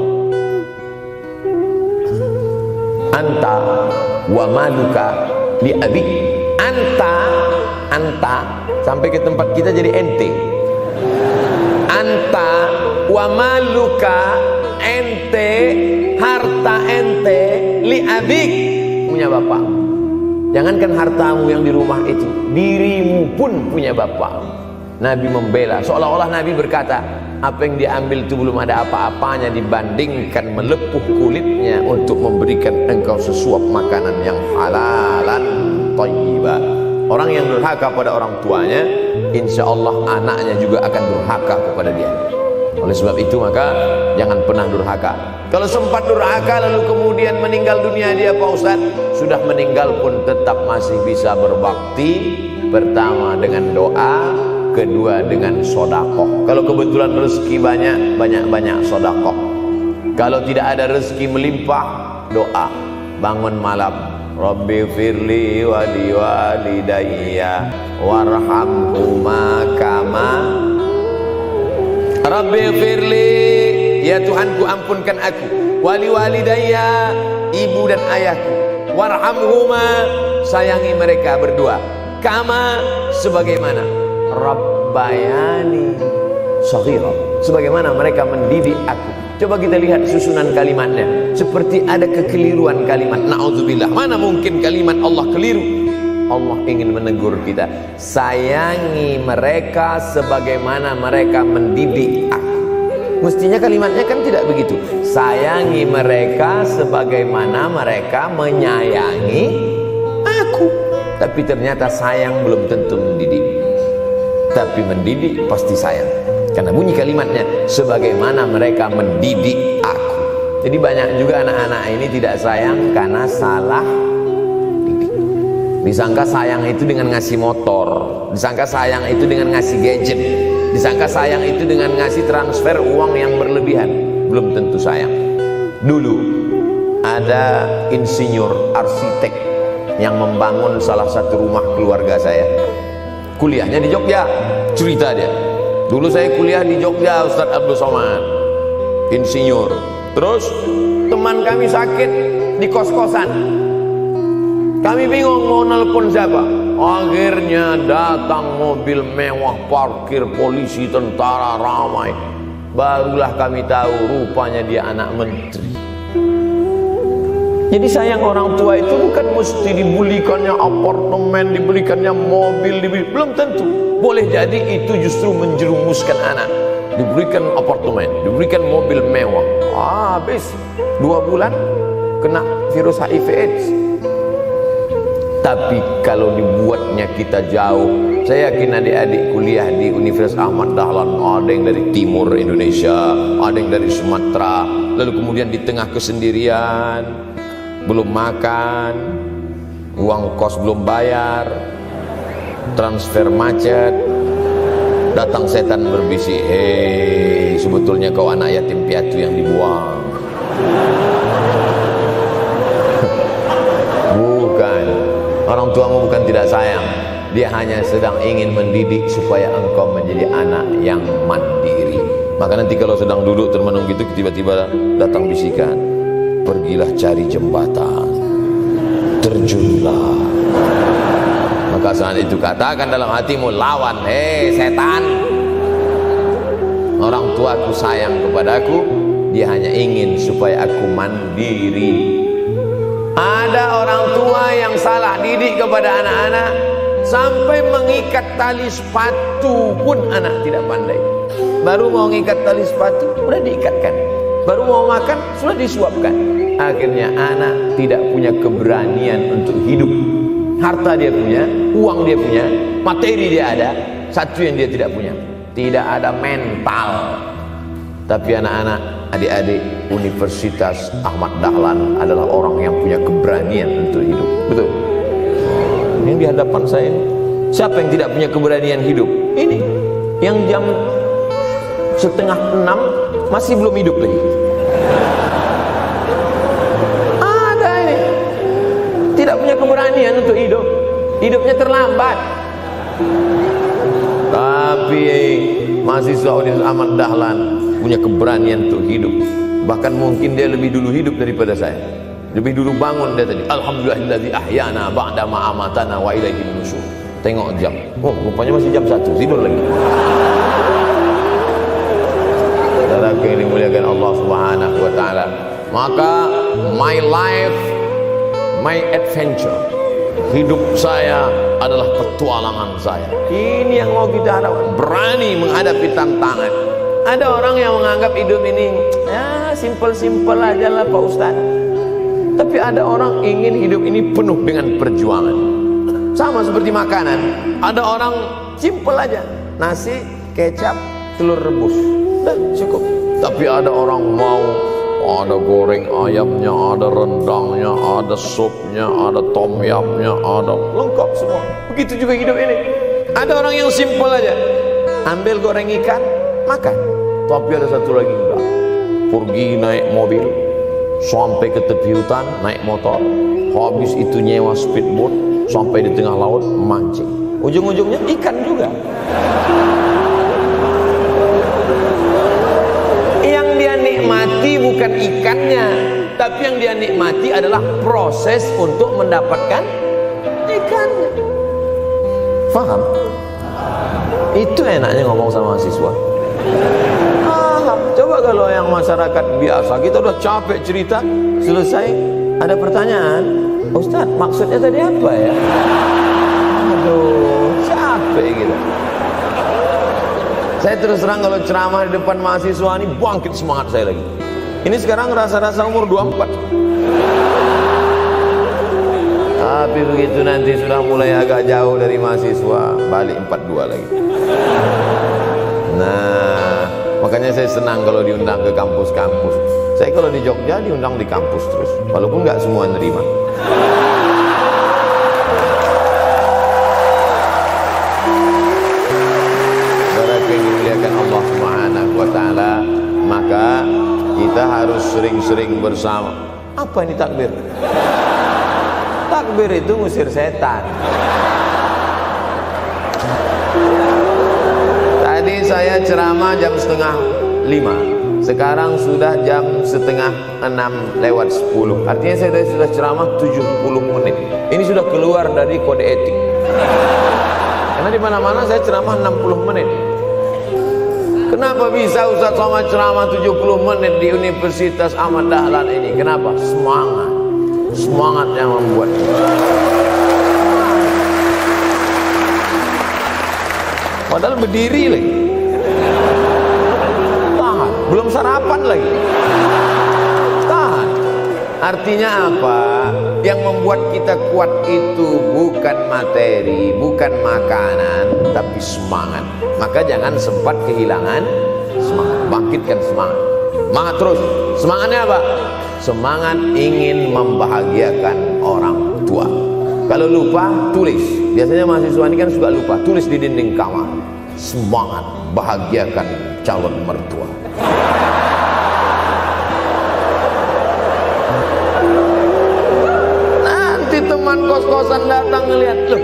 Anta wa maluka li abik. Anta sampai ke tempat kita jadi ente. Anta wa maluka, ente, harta ente, li abik, punya bapak. Jangankan hartamu yang di rumah itu, dirimu pun punya bapak. Nabi membela, seolah-olah Nabi berkata, apa yang diambil itu belum ada apa-apanya dibandingkan melepuh kulitnya untuk memberikan engkau sesuap makanan yang halalan thayyibah. Orang yang durhaka pada orang tuanya, insya Allah anaknya juga akan durhaka kepada dia. Oleh sebab itu maka jangan pernah durhaka. Kalau sempat durhaka lalu kemudian meninggal dunia dia, Pak Ustadz, sudah meninggal pun tetap masih bisa berbakti. Pertama dengan doa, kedua dengan sodakoh. Kalau kebetulan rezeki banyak, banyak-banyak sodakoh. Kalau tidak ada rezeki melimpah, doa. Bangun malam, Rabbi firli wali walidayya warhamhuma kama Rabbi firli, ya Tuhanku ampunkan aku, wali walidayya, ibu dan ayahku, warhamhuma, sayangi mereka berdua, kama, sebagaimana Rabbayani shaghira, sebagaimana mereka mendidik aku. Coba kita lihat susunan kalimatnya, seperti ada kekeliruan kalimat. Na'udzubillah, mana mungkin kalimat Allah keliru. Allah ingin menegur kita, sayangi mereka sebagaimana mereka mendidik aku. Mestinya kalimatnya kan tidak begitu. Sayangi mereka sebagaimana mereka menyayangi aku. Tapi ternyata sayang belum tentu mendidik, tapi mendidik pasti sayang. Karena bunyi kalimatnya, sebagaimana mereka mendidik aku. Jadi banyak juga anak-anak ini tidak sayang karena salah didik. Disangka sayang itu dengan ngasih motor, disangka sayang itu dengan ngasih gadget, disangka sayang itu dengan ngasih transfer uang yang berlebihan. Belum tentu sayang. Dulu ada insinyur arsitek yang membangun salah satu rumah keluarga saya. Kuliahnya di Jogja. Cerita dia, dulu saya kuliah di Jogja, Ustadz Abdul Somad, insinyur. Terus teman kami sakit di kos-kosan, kami bingung mau nelpon siapa. Akhirnya datang mobil mewah, parkir polisi, tentara, ramai. Barulah kami tahu rupanya dia anak menteri. Jadi sayang orang tua itu bukan mesti dibelikannya apartemen, dibelikannya mobil, belum tentu. Boleh jadi itu justru menjerumuskan anak. Diberikan apartemen, diberikan mobil mewah, habis 2 bulan kena virus HIV AIDS. Tapi kalau dibuatnya kita jauh, saya yakin adik-adik kuliah di Universitas Ahmad Dahlan, ada yang dari timur Indonesia, ada yang dari Sumatera, lalu kemudian di tengah kesendirian, belum makan, uang kos belum bayar, transfer macet, datang setan berbisik, hei, sebetulnya kau anak yatim piatu yang dibuang. Bukan, orang tuamu bukan tidak sayang, dia hanya sedang ingin mendidik supaya engkau menjadi anak yang mandiri. Maka nanti kalau sedang duduk termenung gitu, tiba-tiba datang bisikan, pergilah cari jembatan, terjunlah. Maka saat itu katakan dalam hatimu, lawan, hei setan. Orang tuaku sayang kepadaku, dia hanya ingin supaya aku mandiri. Ada orang tua yang salah didik kepada anak-anak, sampai mengikat tali sepatu pun anak tidak pandai. Baru mau mengikat tali sepatu, sudah diikatkan. Baru mau makan, sudah disuapkan. Akhirnya anak tidak punya keberanian untuk hidup. Harta dia punya, uang dia punya, materi dia ada, satu yang dia tidak punya, tidak ada mental. Tapi anak-anak, adik-adik Universitas Ahmad Dahlan adalah orang yang punya keberanian untuk hidup. Betul? Yang di hadapan saya ini, siapa yang tidak punya keberanian hidup? Ini yang jam 5:30 masih belum hidup lagi. Ada ini tidak punya keberanian untuk hidup, hidupnya terlambat. Tapi mahasiswa Universitas Ahmad Dahlan punya keberanian untuk hidup. Bahkan mungkin dia lebih dulu hidup daripada saya. Lebih dulu bangun dia tadi. Alhamdulillahillazi ahyana ba'da ma amatana wa ilaihi nusyur. Tengok jam. Oh, rupanya masih jam 1, tidur lagi. Saudaraku yang dimuliakan Allah Subhanahu wa taala. Maka my life, my adventure, hidup saya adalah petualangan saya. Ini yang mau kita harapkan. Berani menghadapi tantangan. Ada orang yang menganggap hidup ini ya simpel-simpel aja lah Pak Ustaz. Tapi ada orang ingin hidup ini penuh dengan perjuangan. Sama seperti makanan. Ada orang simpel aja, nasi, kecap, telur rebus, dah cukup. Tapi ada orang mau ada goreng ayamnya, ada rendangnya, ada supnya, ada tom yumnya, ada lengkap semua. Begitu juga hidup ini. Ada orang yang simpel aja, ambil goreng ikan, makan. Tapi ada satu lagi enggak, pergi naik mobil sampai ke tepi hutan, naik motor, habis itu nyewa speedboat sampai di tengah laut mancing. Ujung-ujungnya ikan juga. Yang dia nikmati bukan ikannya, tapi yang dia nikmati adalah proses untuk mendapatkan ikannya. Faham? Itu enaknya ngomong sama mahasiswa. Coba kalau yang masyarakat biasa, kita udah capek cerita, selesai ada pertanyaan, Ustaz maksudnya tadi apa ya? Aduh, capek gitu. Saya terus terang kalau ceramah di depan mahasiswa ini bangkit semangat saya lagi. Ini sekarang rasa-rasa umur 24. Tapi begitu nanti sudah mulai agak jauh dari mahasiswa, balik 42 lagi. Nah, makanya saya senang kalau diundang ke kampus-kampus. Saya kalau di Jogja diundang di kampus terus, walaupun nggak semua nerima. Allah Subhanahu wa ta'ala, maka kita harus sering-sering bersama. Apa ini takbir? Takbir itu ngusir setan. Tadi saya ceramah jam 4:30, sekarang sudah jam 5:30 artinya saya sudah ceramah 70 menit. Ini sudah keluar dari kode etik, karena di mana-mana saya ceramah 60 menit. Kenapa bisa Ustaz Somad ceramah 70 menit di Universitas Ahmad Dahlan ini? Kenapa? Semangat yang membuat. Padahal berdiri lagi, tahan, belum sarapan lagi, tahan. Artinya apa? Yang membuat kita kuat itu bukan materi, bukan makanan, tapi semangat. Maka jangan sempat kehilangan semangat. Bangkitkan semangat. Semangat terus. Semangatnya apa? Semangat ingin membahagiakan orang tua. Kalau lupa, tulis. Biasanya mahasiswa ini kan suka lupa. Tulis di dinding kamar. Semangat bahagiakan calon mertua. Nanti teman kos-kosan datang ngelihat, loh,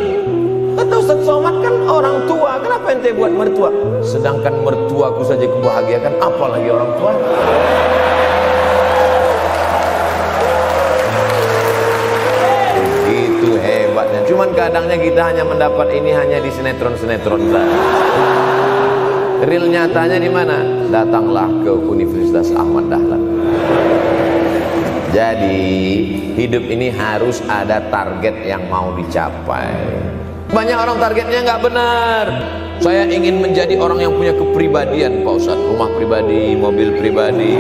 kata Ustaz Somad kan orang tua, kenapa ente buat mertua? Sedangkan mertuaku saja kebahagiakan, apalagi orang tua. Itu hebatnya. Cuman kadangnya kita hanya mendapat ini hanya di sinetron-sinetron saja. Real nyatanya di mana? Datanglah ke Universitas Ahmad Dahlan. Jadi hidup ini harus ada target yang mau dicapai. Banyak orang targetnya nggak benar. Saya ingin menjadi orang yang punya kepribadian Pak Ustadz, rumah pribadi, mobil pribadi.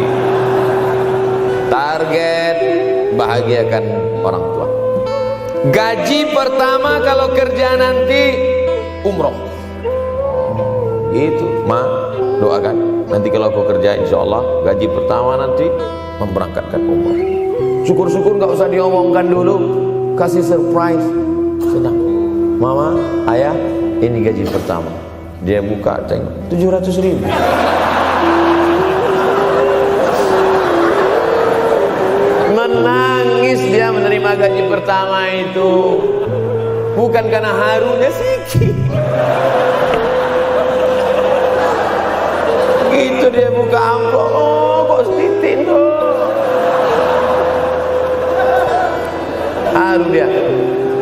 Target bahagiakan orang tua. Gaji pertama kalau kerja nanti umroh. Gitu, Ma, doakan. Nanti kalau aku kerja insya Allah gaji pertama nanti memberangkatkan umroh. Syukur-syukur nggak usah diomongkan dulu, kasih surprise, senang. Mama, ayah, ini gaji pertama. Dia buka, tengok 700.000. Menangis dia menerima gaji pertama itu, bukan karena harunya sikit. Gitu dia buka amplop, oh kok setitin tuh. Haru dia.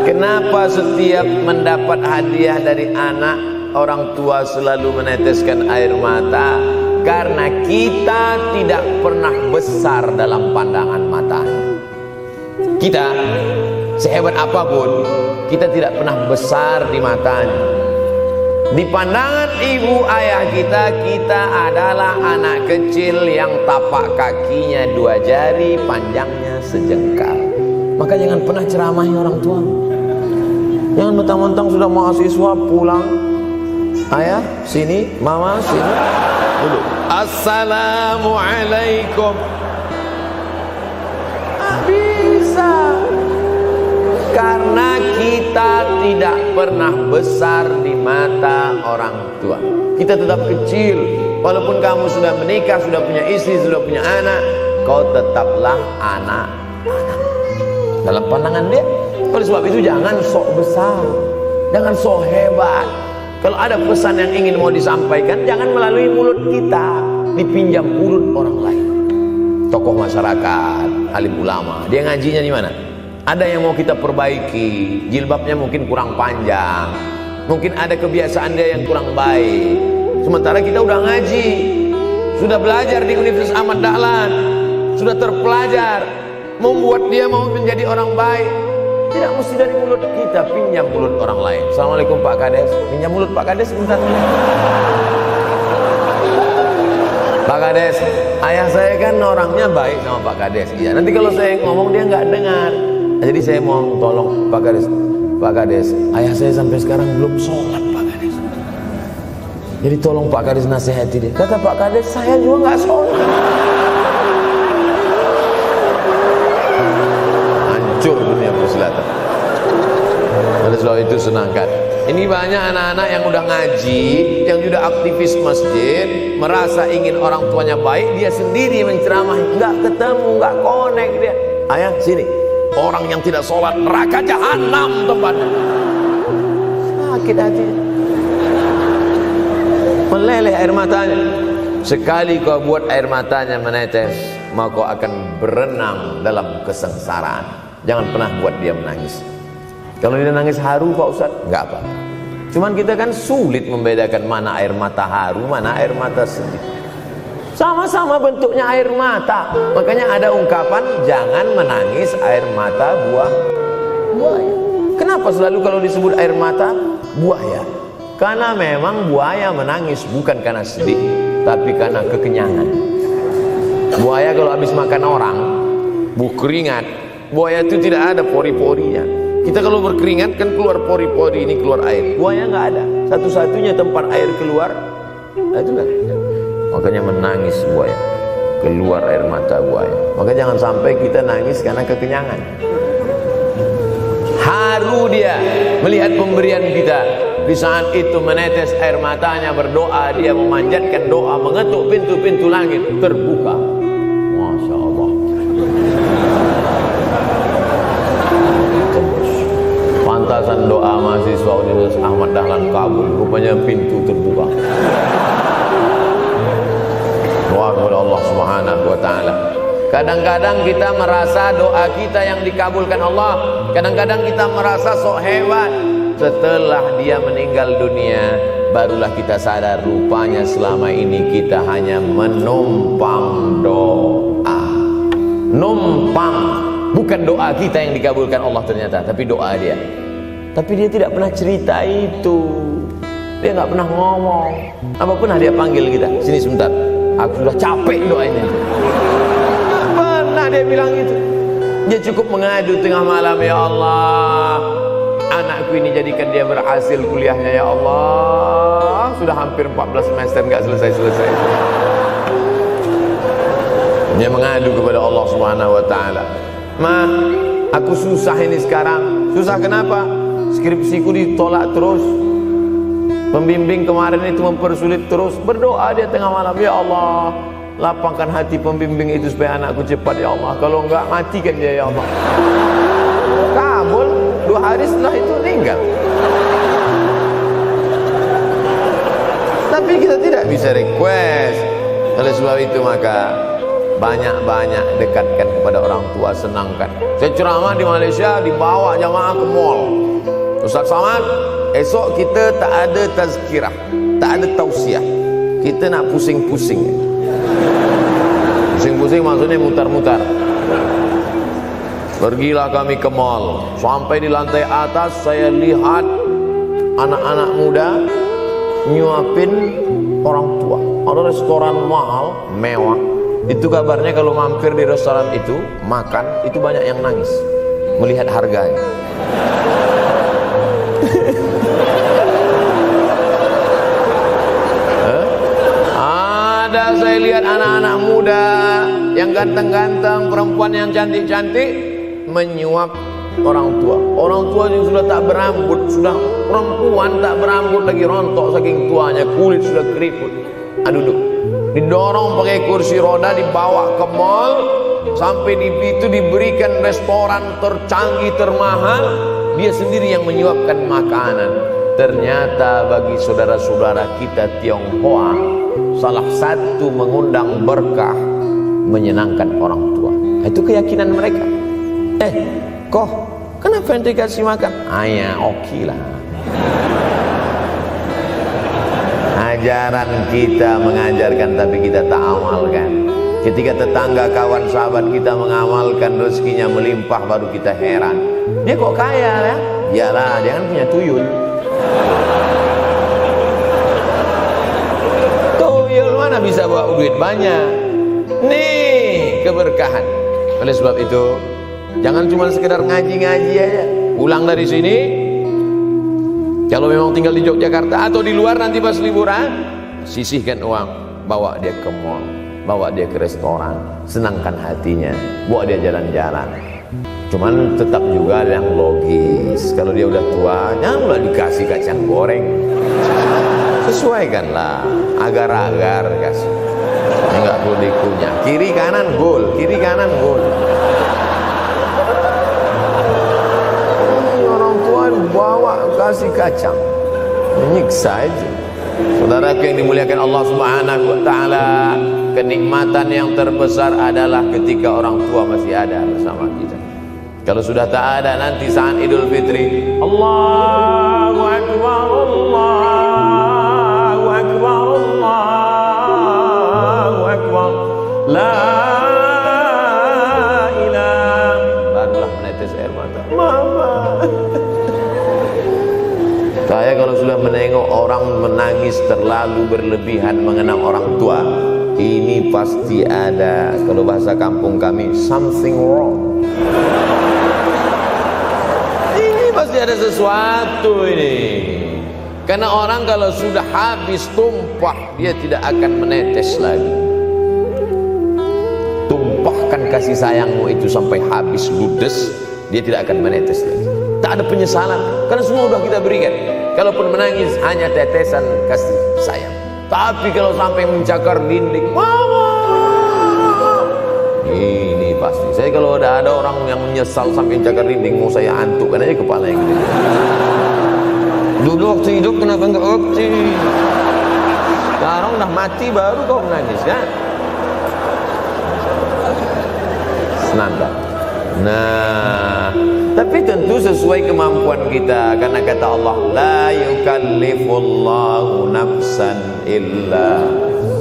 Kenapa setiap mendapat hadiah dari anak, orang tua selalu meneteskan air mata? Karena kita tidak pernah besar dalam pandangan matanya. Kita sehebat apapun, kita tidak pernah besar di matanya. Di pandangan ibu ayah kita, kita adalah anak kecil yang tapak kakinya 2 jari, panjangnya sejengkal. Maka jangan pernah ceramahi orang tua. Jangan mentang-mentang sudah mahasiswa pulang, ayah sini, mama sini, duduk. Assalamualaikum. Bisa. Karena kita tidak pernah besar di mata orang tua. Kita tetap kecil. Walaupun kamu sudah menikah, sudah punya istri, sudah punya anak, kau tetaplah anak-anak dalam pandangan dia. Oleh sebab itu jangan sok besar, jangan sok hebat. Kalau ada pesan yang ingin mau disampaikan, jangan melalui mulut kita, dipinjam mulut orang lain. Tokoh masyarakat, alim ulama, dia ngajinya di mana? Ada yang mau kita perbaiki, jilbabnya mungkin kurang panjang, mungkin ada kebiasaan dia yang kurang baik. Sementara kita udah ngaji, sudah belajar di Universitas Ahmad Dahlan, sudah terpelajar, membuat dia mau menjadi orang baik. Tidak mesti dari mulut kita, pinjam mulut orang lain. Assalamualaikum Pak Kades, pinjam mulut Pak Kades sebentar. Pak Kades, ayah saya kan orangnya baik sama Pak Kades. Iya, nanti kalau saya ngomong dia nggak dengar. Jadi saya mohon tolong Pak Kades, Pak Kades, ayah saya sampai sekarang belum sholat Pak Kades. Jadi tolong Pak Kades nasihati dia. Kata Pak Kades, saya juga nggak sholat. Hancur dunia persilatan. Oleh sebab itu senangkan. Ini banyak anak-anak yang udah ngaji, yang sudah aktivis masjid, merasa ingin orang tuanya baik, dia sendiri menceramah, nggak ketemu, nggak connect dia. Ayah sini. Orang yang tidak sholat neraka jahanam tempatnya. Sakit hati, meleleh air matanya. Sekali kau buat air matanya menetes, maka kau akan berenang dalam kesengsaraan. Jangan pernah buat dia menangis. Kalau dia nangis haru Pak Ustaz, enggak apa-apa. Cuman kita kan sulit membedakan mana air mata haru, mana air mata sedih. Sama-sama bentuknya air mata. Makanya ada ungkapan jangan menangis air mata buaya. Kenapa selalu kalau disebut air mata buaya? Karena memang buaya menangis bukan karena sedih, tapi karena kekenyangan. Buaya kalau habis makan orang, keringat, buaya itu tidak ada pori-porinya. Kita kalau berkeringat kan keluar pori-pori, ini keluar air. Buaya nggak ada. Satu-satunya tempat air keluar, nah itulah. Makanya menangis buaya, keluar air mata buaya. Maka jangan sampai kita nangis karena kekenyangan. Haru dia melihat pemberian kita. Di saat itu menetes air matanya, berdoa, dia memanjatkan doa, mengetuk pintu-pintu langit, terbuka. Masya Allah. Pantasan doa mahasiswa Universitas Ahmad Dahlan kabul, rupanya pintu terbuka. Kepada Allah Subhanahu wa taala. Kadang-kadang kita merasa doa kita yang dikabulkan Allah, kadang-kadang kita merasa sok hebat. Setelah dia meninggal dunia, barulah kita sadar rupanya selama ini kita hanya menumpang doa. Numpang, bukan doa kita yang dikabulkan Allah ternyata, tapi doa dia. Tapi dia tidak pernah cerita itu. Dia nggak pernah ngomong. Apa pernah dia panggil kita, sini sebentar, aku sudah capek doain itu. Pernah dia bilang itu. Dia cukup mengadu tengah malam, ya Allah, anakku ini jadikan dia berhasil kuliahnya, ya Allah. Sudah hampir 14 semester nggak selesai-selesai. Dia mengadu kepada Allah Subhanahu wa taala. Ma, aku susah ini sekarang. Susah kenapa? Skripsiku ditolak terus. Pembimbing kemarin itu mempersulit terus. Berdoa dia tengah malam, ya Allah, lapangkan hati pembimbing itu supaya anakku cepat, ya Allah. Kalau enggak, matikan dia, ya Allah. Kabul, 2 hari setelah itu meninggal. Tapi kita tidak bisa request. Oleh sebab itu maka banyak-banyak dekatkan kepada orang tua, senangkan. Saya ceramah di Malaysia, dibawa jamaah ke mall. Ustaz Samad, esok kita tak ada tazkirah, tak ada tausiah. Kita nak pusing-pusing. Pusing-pusing maksudnya mutar-mutar. Pergilah kami ke mall. Sampai di lantai atas saya lihat anak-anak muda nyuapin orang tua. Ada restoran mahal, mewah. Itu kabarnya kalau mampir di restoran itu makan, itu banyak yang nangis melihat harganya. Ada saya lihat anak-anak muda yang ganteng-ganteng, perempuan yang cantik-cantik menyuap orang tua. Orang tua yang sudah tak berambut, sudah perempuan tak berambut lagi, rontok saking tuanya, kulit sudah keriput. Duduk, didorong pakai kursi roda, dibawa ke mall, sampai di situ diberikan restoran tercanggih, termahal, dia sendiri yang menyuapkan makanan. Ternyata bagi saudara-saudara kita Tionghoa, salah satu mengundang berkah menyenangkan orang tua. Itu keyakinan mereka. Kok kenapa ente kasih makan? Ya oke lah. Ajaran kita mengajarkan tapi kita tak amalkan. Ketika tetangga, kawan, sahabat kita mengamalkan, rezekinya melimpah, baru kita heran. Dia kok kaya ya? Iyalah, dia kan punya tuyul. Tuyul mana bisa bawa duit banyak? Nih keberkahan. Oleh sebab itu, jangan cuma sekedar ngaji-ngaji aja. Pulang dari sini, kalau memang tinggal di Yogyakarta atau di luar nanti pas liburan, sisihkan uang, bawa dia ke mall, bawa dia ke restoran, senangkan hatinya, bawa dia jalan-jalan. Cuman tetap juga yang logis. Kalau dia udah tua, jangan pula dikasih kacang goreng. Sesuaikanlah, agar-agar kasih. Enggak perlu dikunyah. Kiri kanan gol, kiri kanan gol. Orang tua bawa kasih kacang, menyiksa aja. Saudara yang dimuliakan Allah Subhanahu wa taala, kenikmatan yang terbesar adalah ketika orang tua masih ada bersama kita. Kalau sudah tak ada, nanti saat Idul Fitri, Allahu Akbar, Allahu Akbar, Allahu Akbar, la ilaha, barulah menetes air mata. Mama. Saya kalau sudah menengok orang menangis terlalu berlebihan mengenang orang tua, ini pasti ada, kalau bahasa kampung kami, something wrong. Pasti ada sesuatu ini. Karena orang kalau sudah habis tumpah, dia tidak akan menetes lagi. Tumpahkan kasih sayangmu itu sampai habis ludes, dia tidak akan menetes lagi. Tak ada penyesalan, karena semua sudah kita berikan. Kalaupun menangis hanya tetesan kasih sayang. Tapi kalau sampai mencakar dinding, mama, ini pasti. Saya kalau ada orang yang menyesal sampai cakar dinding, mau saya antukkan aja kepala yang gede. Dulu waktu hidup kenapa enggak waktu? Sekarang udah mati baru kau menangis kan? Senanda. Nah, tapi tentu sesuai kemampuan kita, karena kata Allah, la yukallifullahu nafsan illa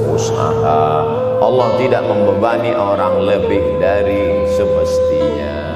usaha. Allah tidak membebani orang lebih dari semestinya.